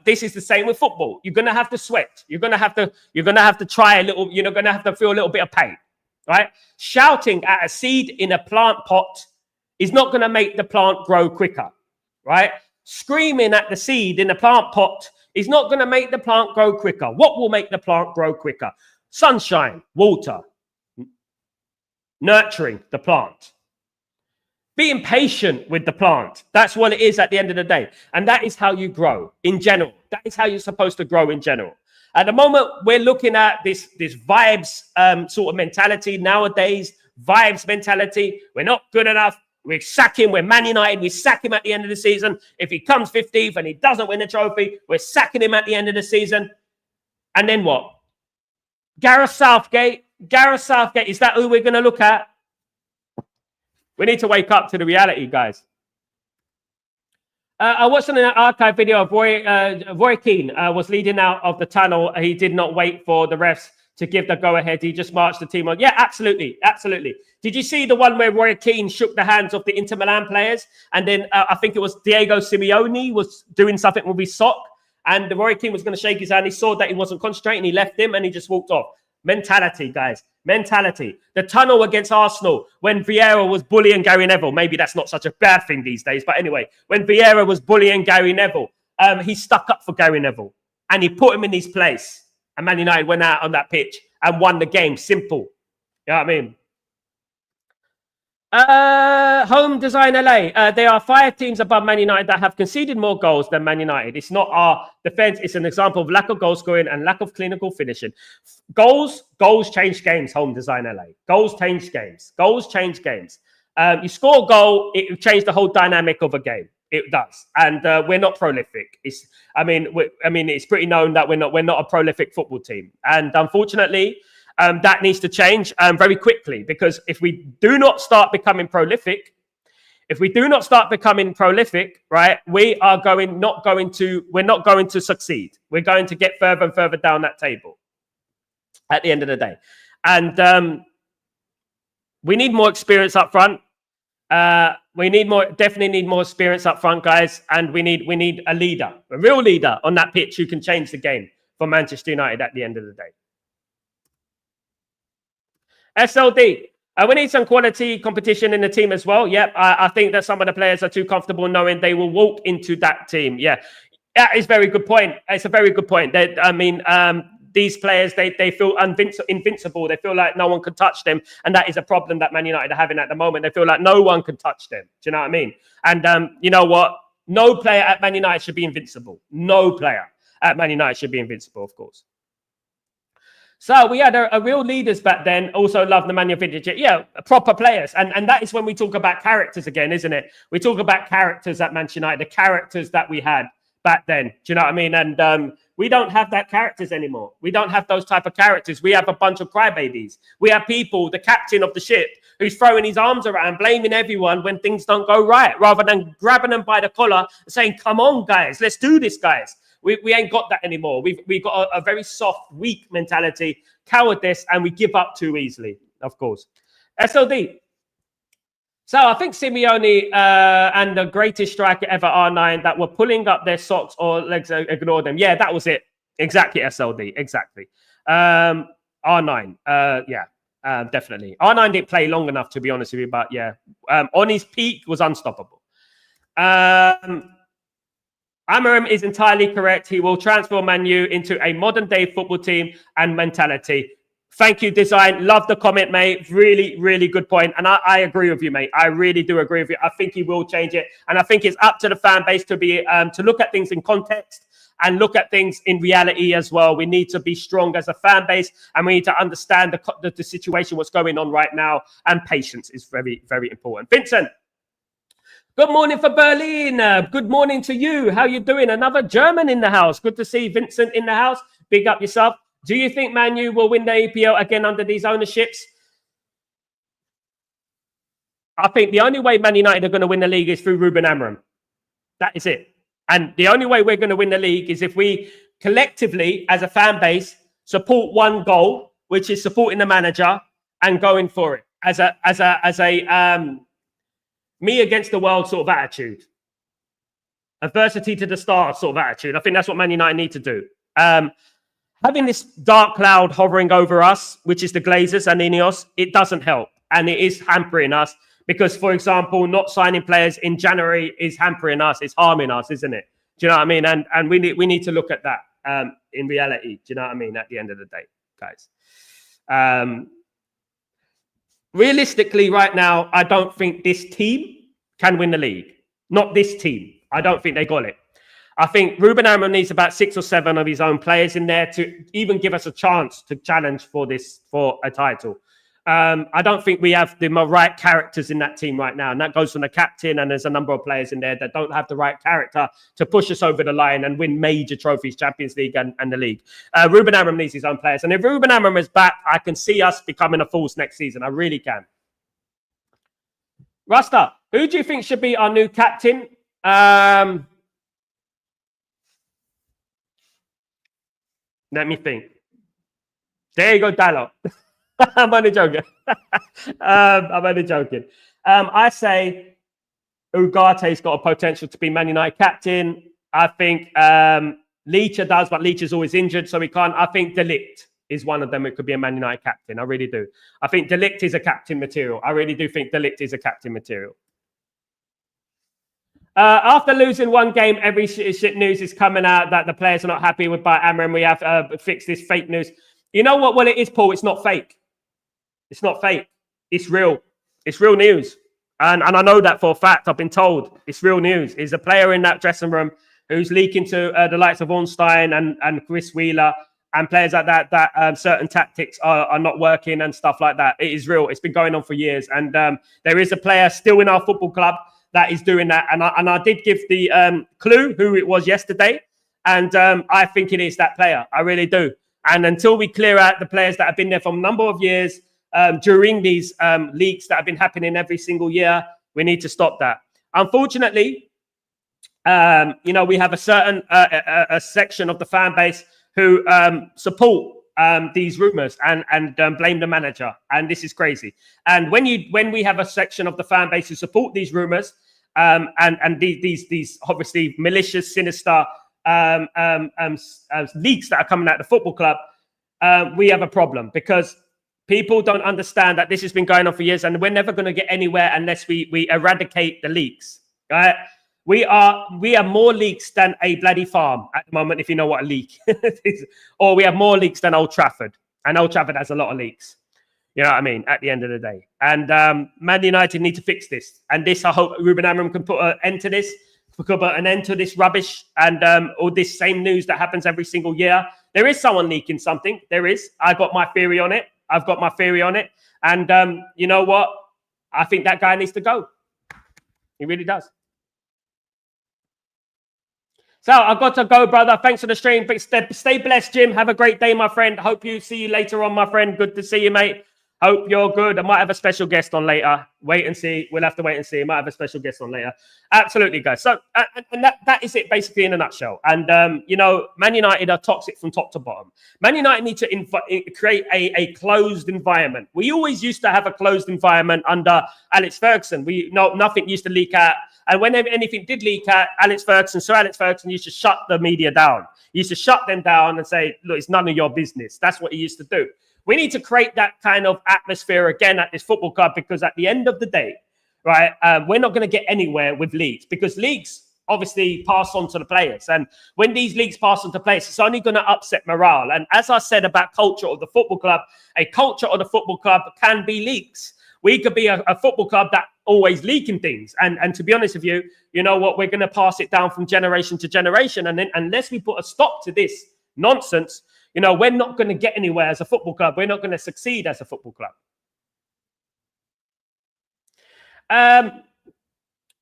this is the same with football. You're going to have to sweat. You're going to have to try a little. You're going to have to feel a little bit of pain. Right? Shouting at a seed in a plant pot is not going to make the plant grow quicker, right? Screaming at the seed in a plant pot is not going to make the plant grow quicker. What will make the plant grow quicker? Sunshine, water, nurturing the plant. being patient with the plant. That's what it is at the end of the day. And that is how you grow in general. That is how you're supposed to grow in general. At the moment, we're looking at this vibes sort of mentality nowadays, vibes mentality. We're not good enough. We sack him. We're Man United. We sack him at the end of the season. If he comes 15th and he doesn't win the trophy, we're sacking him at the end of the season. And then what? Gareth Southgate. Gareth Southgate, is that who we're going to look at? We need to wake up to the reality, guys. I watched an archive video of Roy Keane was leading out of the tunnel. He did not wait for the refs to give the go-ahead. He just marched the team on. Yeah, absolutely. Absolutely. Did you see the one where Roy Keane shook the hands of the Inter Milan players? And then I think it was Diego Simeone was doing something with his sock. And Roy Keane was going to shake his hand. He saw that he wasn't concentrating. He left him and he just walked off. Mentality, guys. Mentality. The tunnel against Arsenal when Vieira was bullying Gary Neville. Maybe that's not such a bad thing these days. But anyway, when Vieira was bullying Gary Neville, he stuck up for Gary Neville. And he put him in his place. And Man United went out on that pitch and won the game. Simple. You know what I mean? Home Design LA. There are 5 teams above Man United that have conceded more goals than Man United. It's not our defense. It's an example of lack of goal scoring and lack of clinical finishing. Goals change games. Home Design LA. Goals change games. Goals change games. You score a goal, it changes the whole dynamic of a game. It does, and we're not prolific. It's pretty known that we're not a prolific football team, and unfortunately. That needs to change very quickly, because if we do not start becoming prolific, right, we're not going to succeed. We're going to get further and further down that table at the end of the day. And we need more experience up front. Definitely need more experience up front, guys. And we need a leader, a real leader on that pitch who can change the game for Manchester United at the end of the day. SLD. We need some quality competition in the team as well. Yep, I think that some of the players are too comfortable knowing they will walk into that team. Yeah, that is a very good point. It's a very good point. These players, they feel invincible. They feel like no one can touch them. And that is a problem that Man United are having at the moment. They feel like no one can touch them. Do you know what I mean? And you know what? No player at Man United should be invincible. No player at Man United should be invincible, of course. So we had a real leaders back then, also love the Nemanja Vidic. Yeah, proper players. And that is when we talk about characters again, isn't it? We talk about characters at Manchester United, the characters that we had back then. Do you know what I mean? And we don't have that characters anymore. We don't have those type of characters. We have a bunch of crybabies. We have people, the captain of the ship, who's throwing his arms around, blaming everyone when things don't go right, rather than grabbing them by the collar and saying, come on, guys, let's do this, guys. We ain't got that anymore. We've got a very soft, weak mentality, cowardice, and we give up too easily, of course. SLD. So I think Simeone and the greatest striker ever, R9, that were pulling up their socks or legs, ignore them. Yeah, that was it. Exactly, SLD. Exactly. R9. Definitely. R9 didn't play long enough, to be honest with you, but yeah. On his peak, was unstoppable. Amorim is entirely correct. He will transform Man U into a modern-day football team and mentality. Thank you, Design. Love the comment, mate. Really, really good point. And I agree with you, mate. I really do agree with you. I think he will change it. And I think it's up to the fan base to be to look at things in context and look at things in reality as well. We need to be strong as a fan base, and we need to understand the situation, what's going on right now. And patience is very, very important. Vincent. Good morning for Berlin. Good morning to you. How you doing? Another German in the house. Good to see Vincent in the house. Big up yourself. Do you think Man U will win the EPL again under these ownerships? I think the only way Man United are going to win the league is through Ruben Amorim. That is it. And the only way we're going to win the league is if we collectively, as a fan base, support one goal, which is supporting the manager and going for it as a me against the world sort of attitude. Adversity to the stars sort of attitude. I think that's what Man United need to do. Having this dark cloud hovering over us, which is the Glazers and Ineos, it doesn't help. And it is hampering us because, for example, not signing players in January is hampering us. It's harming us, isn't it? Do you know what I mean? And we need to look at that in reality. Do you know what I mean? At the end of the day, guys. Realistically, right now, I don't think this team can win the league. Not this team. I don't think they got it. I think Ruben Amorim needs about 6 or 7 of his own players in there to even give us a chance to challenge for a title. I don't think we have the right characters in that team right now. And that goes from the captain, and there's a number of players in there that don't have the right character to push us over the line and win major trophies, Champions League and the league. Ruben Amorim needs his own players. And if Ruben Amorim is back, I can see us becoming a force next season. I really can. Rasta, who do you think should be our new captain? Let me think. There you go, Dallo. I'm only joking. I'm only joking. I say Ugate's got a potential to be Man United captain. I think Leacher does, but Leacher's always injured, so he can't. I think De Ligt is one of them who could be a Man United captain. I really do. I think De Ligt is a captain material. I really do think De Ligt is a captain material. After losing one game, every shit news is coming out that the players are not happy with by Amorim. We have to fix this fake news. You know what? Well, it is, Paul. It's not fake. It's not fake. It's real. It's real news. And I know that for a fact. I've been told it's real news. There's a player in that dressing room who's leaking to the likes of Ornstein and Chris Wheeler and players like that certain tactics are not working and stuff like that. It is real. It's been going on for years. And there is a player still in our football club that is doing that. And I did give the clue who it was yesterday. And I think it is that player. I really do. And until we clear out the players that have been there for a number of years during these leaks that have been happening every single year, we need to stop that. Unfortunately, we have a certain a section of the fan base who support these rumors and blame the manager. And this is crazy. And when we have a section of the fan base who support these rumors and these obviously malicious, sinister leaks that are coming out of the football club, we have a problem because people don't understand that this has been going on for years and we're never going to get anywhere unless we eradicate the leaks. Right? We are more leaks than a bloody farm at the moment, if you know what a leak is. Or we have more leaks than Old Trafford. And Old Trafford has a lot of leaks. You know what I mean? At the end of the day. And Man United need to fix this. And this, I hope Ruben Amorim can put an end to this. Put an end to this rubbish and all this same news that happens every single year. There is someone leaking something. There is. I got my theory on it. I've got my theory on it. And you know what? I think that guy needs to go. He really does. So I've got to go, brother. Thanks for the stream. Stay blessed, Jim. Have a great day, my friend. Hope you see you later on, my friend. Good to see you, mate. Hope you're good. I might have a special guest on later. Wait and see. We'll have to wait and see. I might have a special guest on later. Absolutely, guys. So, and that is it basically in a nutshell. And, Man United are toxic from top to bottom. Man United need to create a closed environment. We always used to have a closed environment under Alex Ferguson. Nothing used to leak out. And whenever anything did leak out, Sir Alex Ferguson used to shut the media down. He used to shut them down and say, look, it's none of your business. That's what he used to do. We need to create that kind of atmosphere again at this football club because at the end of the day, right, we're not going to get anywhere with leagues because leagues obviously pass on to the players. And when these leagues pass on to players, it's only going to upset morale. And as I said about culture of the football club, a culture of the football club can be leaks. We could be a football club that always leaking things. And to be honest with you, you know what? We're going to pass it down from generation to generation. And then unless we put a stop to this nonsense, we're not going to get anywhere as a football club. We're not going to succeed as a football club. Simeone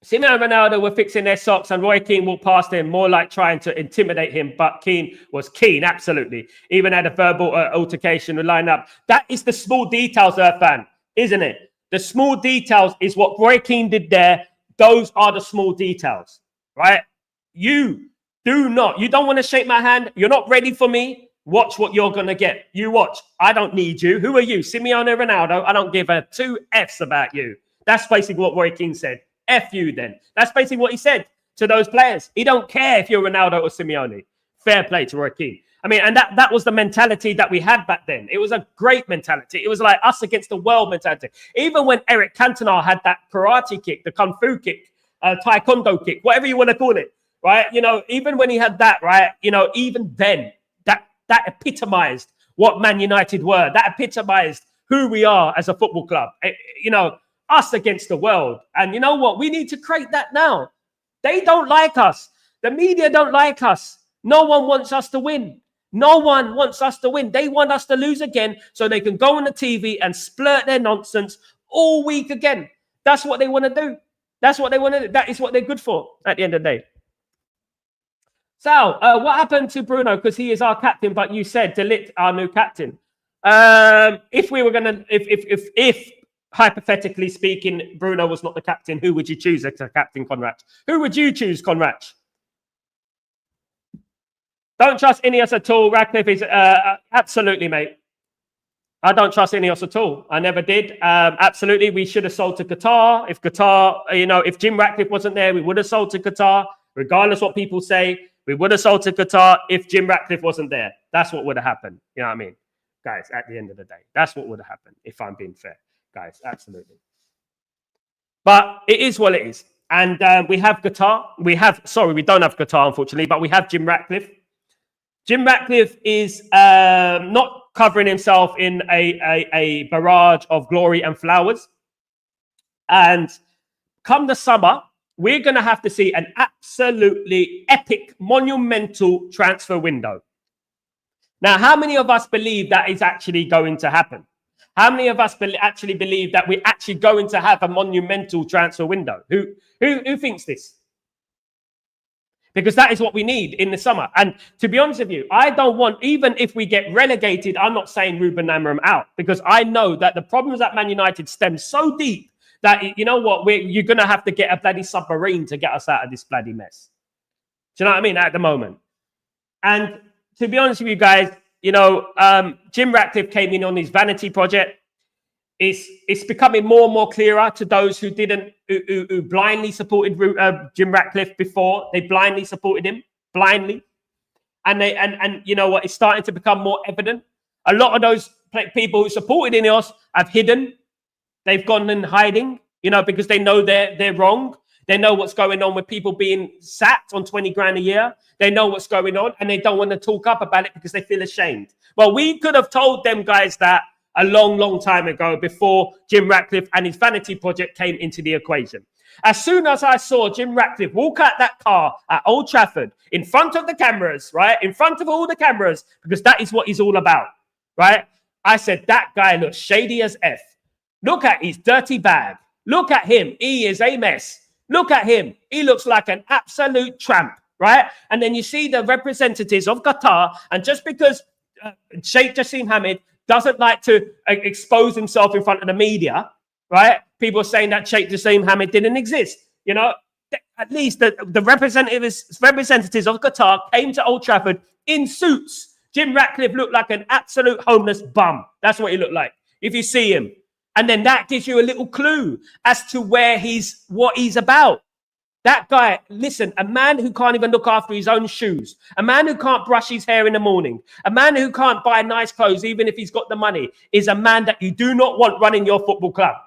and Ronaldo were fixing their socks and Roy Keane walked past him, more like trying to intimidate him. But Keane was keen, absolutely. Even had a verbal altercation with line up. That is the small details, fan, isn't it? The small details is what Roy Keane did there. Those are the small details, right? You don't want to shake my hand. You're not ready for me. Watch what you're going to get. You watch. I don't need you. Who are you? Simeone Ronaldo? I don't give a two F's about you. That's basically what Roy Keane said. F you then. That's basically what he said to those players. He don't care if you're Ronaldo or Simeone. Fair play to Roy Keane. I mean, and that was the mentality that we had back then. It was a great mentality. It was like us against the world mentality. Even when Eric Cantona had that karate kick, the kung fu kick, taekwondo kick, whatever you want to call it, right? Even when he had that, right? Even then, that epitomized what Man United were. That epitomized who we are as a football club. us against the world. And you know what? We need to create that now. They don't like us. The media don't like us. No one wants us to win. No one wants us to win. They want us to lose again so they can go on the TV and splurt their nonsense all week again. That's what they want to do. That's what they want to do. That is what they're good for at the end of the day. Sal, what happened to Bruno? Because he is our captain, but you said delete our new captain. If we were going to, if hypothetically speaking, Bruno was not the captain, who would you choose as a captain, Conrad? Who would you choose, Conrad? Don't trust Ineos at all. Ratcliffe is absolutely, mate. I don't trust Ineos at all. I never did. Absolutely, we should have sold to Qatar. If Qatar, if Jim Ratcliffe wasn't there, we would have sold to Qatar. Regardless what people say, we would have sold to Qatar if Jim Ratcliffe wasn't there. That's what would have happened. You know what I mean? Guys, at the end of the day, that's what would have happened if I'm being fair. Guys, absolutely. But it is what it is. And we have Qatar. We don't have Qatar, unfortunately, but we have Jim Ratcliffe. Jim Ratcliffe is not covering himself in a barrage of glory and flowers. And come the summer, we're going to have to see an absolutely epic, monumental transfer window. Now, how many of us believe that is actually going to happen? How many of us actually believe that we're actually going to have a monumental transfer window? Who thinks this? Because that is what we need in the summer. And to be honest with you, I don't want, even if we get relegated, I'm not saying Ruben Amorim out, because I know that the problems at Man United stem so deep that, you know what, you're going to have to get a bloody submarine to get us out of this bloody mess. Do you know what I mean? At the moment. And to be honest with you guys, Jim Ratcliffe came in on his vanity project. It's becoming more and more clearer to those who blindly supported Jim Ratcliffe before. They blindly supported him, blindly. And you know what? It's starting to become more evident. A lot of those people who supported Ineos have hidden. They've gone in hiding, because they know they're wrong. They know what's going on with people being sacked on 20 grand a year. They know what's going on and they don't want to talk up about it because they feel ashamed. Well, we could have told them guys that a long, long time ago before Jim Ratcliffe and his vanity project came into the equation. As soon as I saw Jim Ratcliffe walk out that car at Old Trafford in front of the cameras, right? In front of all the cameras, because that is what he's all about, right? I said, that guy looks shady as F. Look at his dirty bag. Look at him. He is a mess. Look at him. He looks like an absolute tramp, right? And then you see the representatives of Qatar, and just because Sheikh Jassim Hamid doesn't like to expose himself in front of the media, right? People are saying that Sheikh Jassim Hamid didn't exist. At least the representatives of Qatar came to Old Trafford in suits. Jim Ratcliffe looked like an absolute homeless bum. That's what he looked like. If you see him. And then that gives you a little clue as to what he's about. That guy, listen, a man who can't even look after his own shoes, a man who can't brush his hair in the morning, a man who can't buy nice clothes even if he's got the money, is a man that you do not want running your football club.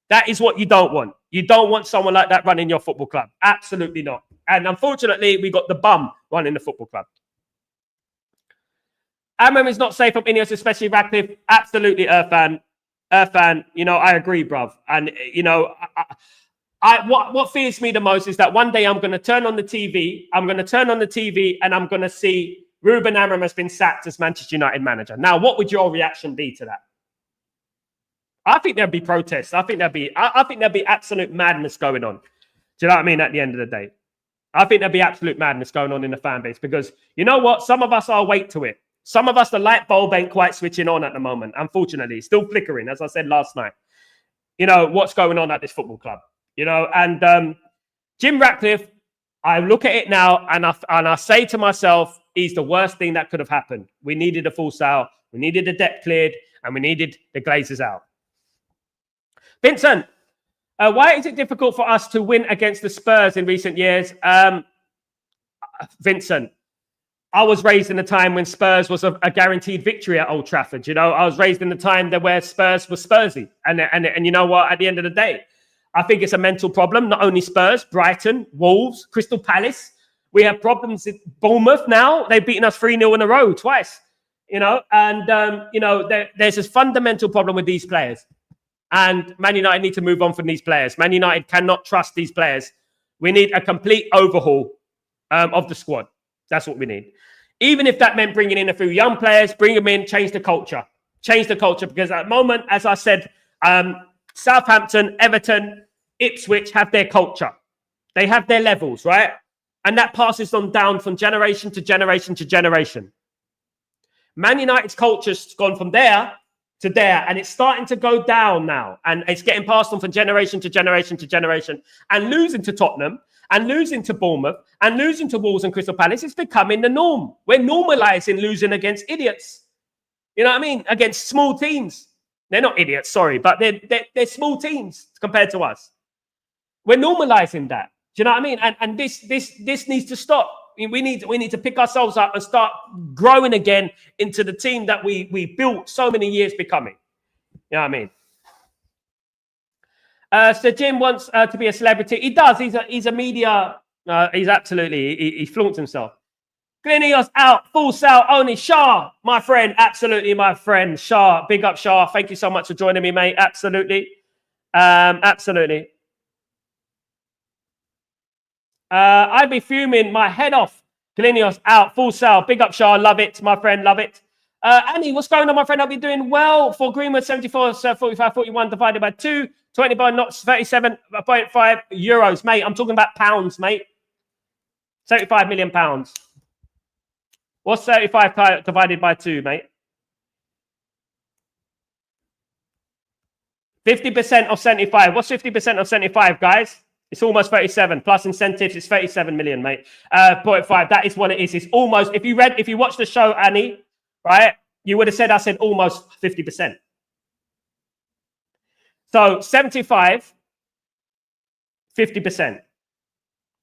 That is what you don't want. You don't want someone like that running your football club. Absolutely not. And unfortunately, we got the bum running the football club. Amorim is not safe from Ineos, especially Ratcliffe. Absolutely, Irfan, I agree, bruv. And, what fears me the most is that one day I'm going to turn on the TV. And I'm going to see Ruben Amorim has been sacked as Manchester United manager. Now, what would your reaction be to that? I think there'd be protests. I think there'd be absolute madness going on. Do you know what I mean? At the end of the day, I think there'd be absolute madness going on in the fan base, because you know what? Some of us are awake to it. Some of us, the light bulb ain't quite switching on at the moment. Unfortunately, still flickering, as I said last night. What's going on at this football club? And Jim Ratcliffe, I look at it now and I say to myself, he's the worst thing that could have happened. We needed a full sale. We needed the debt cleared and we needed the Glazers out. Vincent, why is it difficult for us to win against the Spurs in recent years? Vincent, I was raised in a time when Spurs was a guaranteed victory at Old Trafford. I was raised in the time where Spurs was Spursy. And you know what? At the end of the day, I think it's a mental problem. Not only Spurs, Brighton, Wolves, Crystal Palace. We have problems in Bournemouth now. They've beaten us 3-0 in a row twice. There's this fundamental problem with these players. And Man United need to move on from these players. Man United cannot trust these players. We need a complete overhaul of the squad. That's what we need. Even if that meant bringing in a few young players, bring them in, change the culture. Change the culture. Because at the moment, as I said, Southampton, Everton, Ipswich have their culture. They have their levels, right? And that passes on down from generation to generation to generation. Man United's culture's gone from there to there, and it's starting to go down now. And it's getting passed on from generation to generation to generation. And losing to Tottenham, and losing to Bournemouth, and losing to Wolves and Crystal Palace, it's becoming the norm. We're normalising losing against idiots. You know what I mean? Against small teams. They're not idiots, sorry, but they're small teams compared to us. We're normalising that. Do you know what I mean? And this needs to stop. We need to pick ourselves up and start growing again into the team that we built so many years becoming. You know what I mean? So Jim wants to be a celebrity. He does. He's a media. He's absolutely. He flaunts himself. Glenios out. Full sale only. Shah, my friend. Absolutely, my friend. Shah. Big up, Shah. Thank you so much for joining me, mate. Absolutely. Absolutely. I'd be fuming my head off. Glenios out, full sale. Big up, Shah. Love it, my friend. Love it. Annie, what's going on, my friend? I'll be doing well for Greenwood. 74, 45, 41 divided by 2. 20 by knots, 37.5 euros. Mate, I'm talking about pounds, mate. 75 million pounds. What's 35 divided by 2, mate? 50% of 75. What's 50% of 75, guys? It's almost 37 plus incentives. It's 37 million, mate. 0.5. That is what it is. It's almost. If you watched the show, Annie, right, you would have said I said almost 50%. So 75, 50%.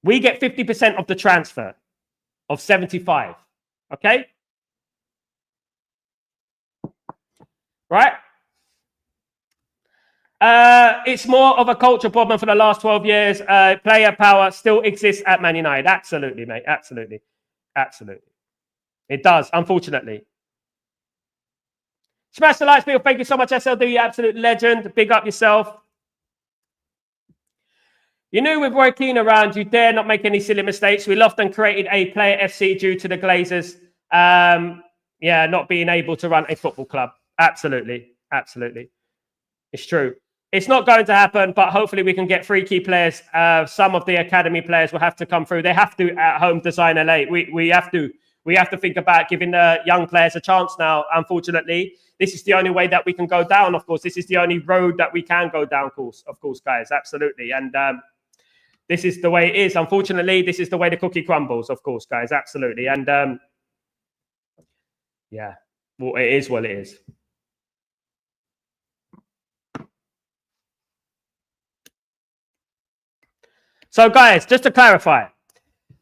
We get 50% of the transfer of 75. Okay, right? It's more of a culture problem for the last 12 years. Player power still exists at Man United. Absolutely, mate. Absolutely. Absolutely. It does, unfortunately. Smash the likes, people. Thank you so much, SLD. You absolute legend. Big up yourself. You knew with Roy Keane around, you dare not make any silly mistakes. We often created a player FC due to the Glazers. Not being able to run a football club. Absolutely. Absolutely. It's true. It's not going to happen, but hopefully we can get 3 key players. Some of the academy players will have to come through. They have to at home design LA. We have to think about giving the young players a chance now. Unfortunately, this is the only way that we can go down. Of course, this is the only road that we can go down. Of course, guys, absolutely. And this is the way it is. Unfortunately, this is the way the cookie crumbles. Of course, guys, absolutely. And well, it is what it is. So, guys, just to clarify,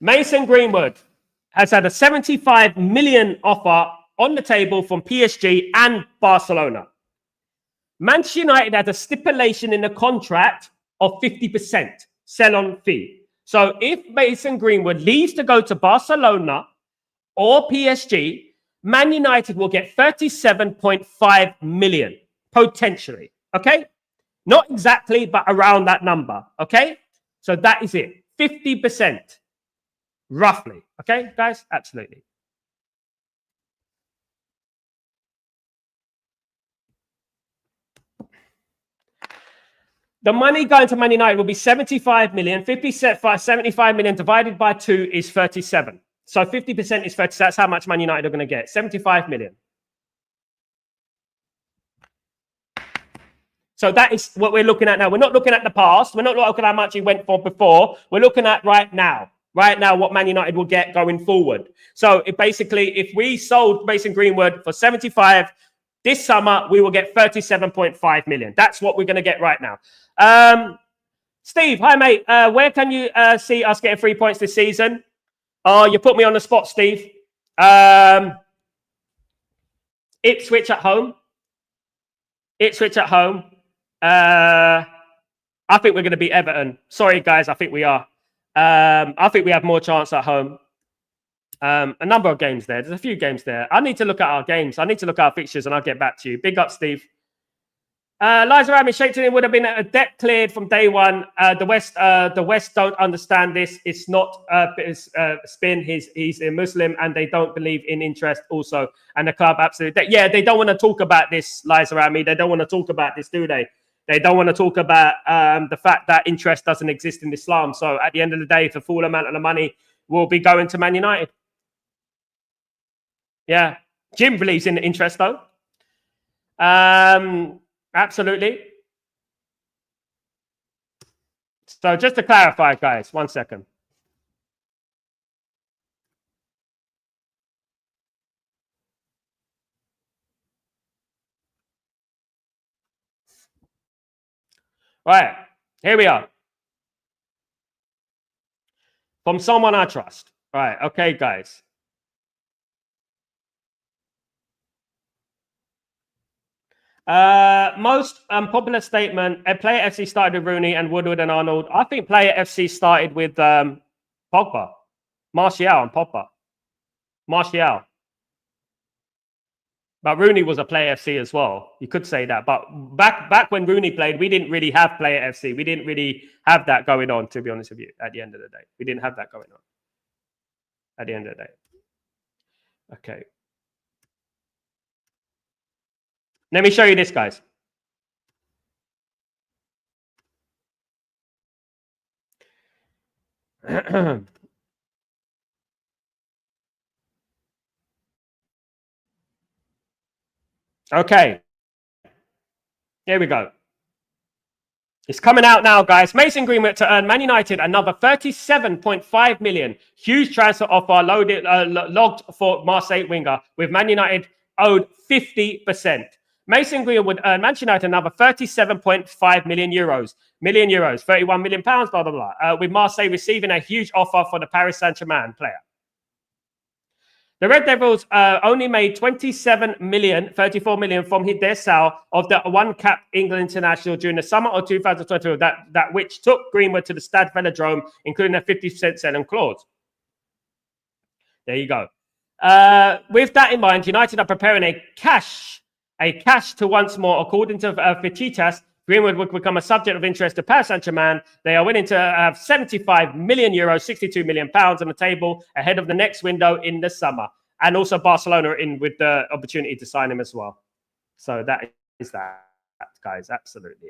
Mason Greenwood has had a 75 million offer on the table from PSG and Barcelona. Manchester United had a stipulation in the contract of 50% sell-on fee. So if Mason Greenwood leaves to go to Barcelona or PSG, Man United will get 37.5 million, potentially. Okay? Not exactly, but around that number. Okay? So that is it. 50%. Roughly. Okay, guys? Absolutely. The money going to Man United will be 75 million. 75 million divided by 2 is 37. So 50% is 30. That's how much Man United are going to get. 75 million. So that is what we're looking at now. We're not looking at the past. We're not looking at how much he went for before. We're looking at right now. Right now, what Man United will get going forward. So if we sold Mason Greenwood for 75 this summer, we will get 37.5 million. That's what we're going to get right now. Steve, hi, mate. Where can you see us getting 3 points this season? Oh, you put me on the spot, Steve. Ipswich at home. Ipswich at home. I think we're going to beat Everton. Sorry, guys. I think we are. I think we have more chance at home. A number of games there. There's a few games there. I need to look at our games. I need to look at our fixtures and I'll get back to you. Big up, Steve. Liza Rami Shaketon would have been a debt cleared from day one. The West don't understand this. It's not spin. He's a Muslim, and they don't believe in interest also. And the club absolutely, they don't want to talk about this, Liza Rami. They don't want to talk about this, do they? They don't want to talk about the fact that interest doesn't exist in Islam. So at the end of the day, the full amount of the money will be going to Man United. Yeah, Jim believes in interest though. Absolutely. So just to clarify, guys, 1 second. Right, here we are. From someone I trust. Right, okay, guys. Most popular statement, Player FC started with Rooney and Woodward and Arnold. I think Player FC started with Pogba, Martial and Pogba. Martial. But Rooney was a Player FC as well. You could say that. But back when Rooney played, we didn't really have Player FC. We didn't really have that going on, to be honest with you, at the end of the day. We didn't have that going on at the end of the day. Okay. Let me show you this, guys. Okay. Here we go. It's coming out now, guys. Mason Greenwood to earn Man United another 37.5 million. Huge transfer offer logged for Marseille winger, with Man United owed 50%. Mason Greenwood would earn Manchester United another 37.5 million euros. 31 million pounds, blah, blah, blah. With Marseille receiving a huge offer for the Paris Saint-Germain player. The Red Devils only made 27 million, 34 million from their sale of the one-cap England international during the summer of 2022, that which took Greenwood to the Stade Velodrome, including a 50% selling clause. There you go. With that in mind, United are preparing a cash to once more, according to Fichitas, Greenwood would become a subject of interest to Paris Saint-Germain. They are willing to have 75 million euros, 62 million pounds on the table ahead of the next window in the summer. And also Barcelona are in with the opportunity to sign him as well. So that is that, guys. Absolutely.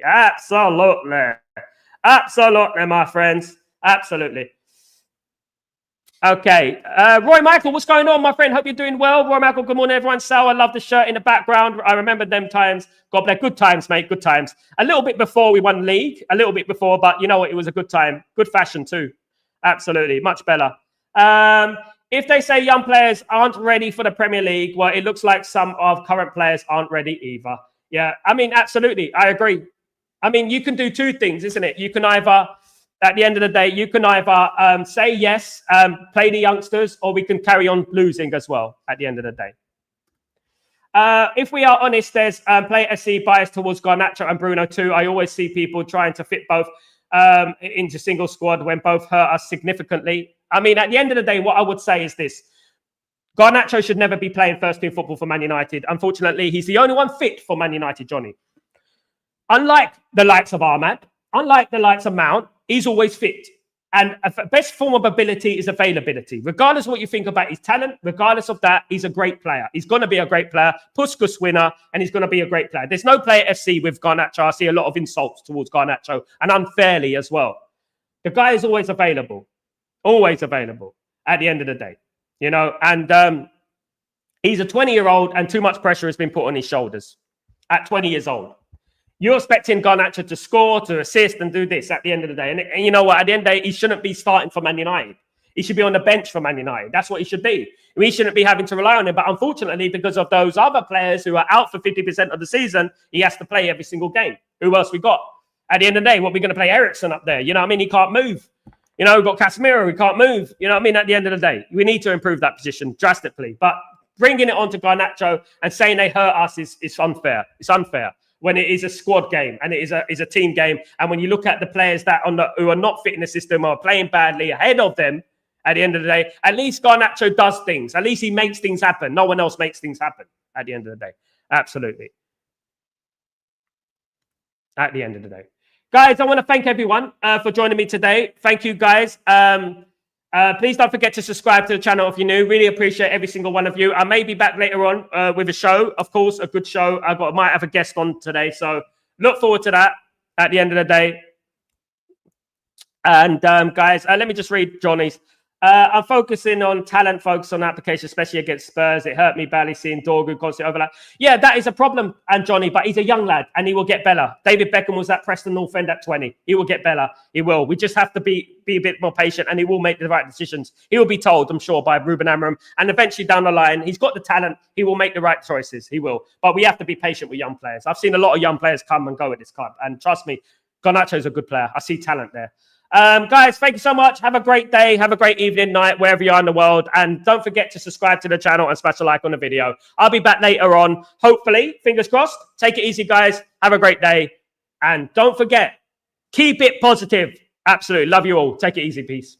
Absolutely, my friends. Absolutely. Okay. Roy Michael, what's going on, my friend? Hope you're doing well. Roy Michael, good morning, everyone. Sal, I love the shirt in the background. I remember them times. God bless. Good times, mate. Good times. A little bit before we won league. A little bit before, but you know what? It was a good time. Good fashion, too. Absolutely. Much better. If they say young players aren't ready for the Premier League, well, it looks like some of current players aren't ready either. Yeah, I mean, absolutely. I agree. I mean, you can do two things, isn't it? You can either... At the end of the day, you can either say yes, play the youngsters, or we can carry on losing as well at the end of the day. If we are honest, there's Player FC bias towards Garnacho and Bruno too. I always see people trying to fit both into single squad when both hurt us significantly. I mean, at the end of the day, what I would say is this. Garnacho should never be playing first team football for Man United. Unfortunately, he's the only one fit for Man United, Johnny. Unlike the likes of Ahmad, unlike the likes of Mount, he's always fit. And the best form of ability is availability. Regardless of what you think about his talent, regardless of that, he's a great player. He's going to be a great player, Puskas winner, and he's going to be a great player. There's no Player FC with Garnacho. I see a lot of insults towards Garnacho, and unfairly as well. The guy is always available at the end of the day. You know, and he's a 20-year-old, and too much pressure has been put on his shoulders at 20 years old. You're expecting Garnacho to score, to assist, and do this at the end of the day. And you know what? At the end of the day, he shouldn't be starting for Man United. He should be on the bench for Man United. That's what he should be. We shouldn't be having to rely on him. But unfortunately, because of those other players who are out for 50% of the season, he has to play every single game. Who else we got? At the end of the day, what are we going to play Ericsson up there? You know what I mean? He can't move. You know, we've got Casemiro. He can't move. You know what I mean? At the end of the day, we need to improve that position drastically. But bringing it on to Garnacho and saying they hurt us is unfair. It's unfair. When it is a squad game and it is a team game. And when you look at the players that who are not fit in the system or are playing badly ahead of them, at the end of the day, at least Garnacho does things. At least he makes things happen. No one else makes things happen at the end of the day. Absolutely. At the end of the day. Guys, I want to thank everyone for joining me today. Thank you, guys. Please don't forget to subscribe to the channel if you're new. Really appreciate every single one of you. I may be back later on with a show, of course, a good show. Might have a guest on today, so look forward to that at the end of the day. And guys, let me just read Johnny's. I'm focusing on talent, focus on application, especially against Spurs. It hurt me badly seeing Dorgu constantly overlap. Yeah, that is a problem, and Johnny, but he's a young lad and he will get better. David Beckham was at Preston North End at 20. He will get better. He will. We just have to be a bit more patient, and he will make the right decisions. He will be told, I'm sure, by Ruben Amorim, and eventually down the line, he's got the talent. He will make the right choices. He will. But we have to be patient with young players. I've seen a lot of young players come and go at this club, and trust me, Garnacho's a good player. I see talent there. Guys, thank you so much. Have a great day. Have a great evening, night, wherever you are in the world. And don't forget to subscribe to the channel and smash a like on the video. I'll be back later on. Hopefully, fingers crossed. Take it easy, guys. Have a great day. And don't forget, keep it positive. Absolutely. Love you all. Take it easy. Peace.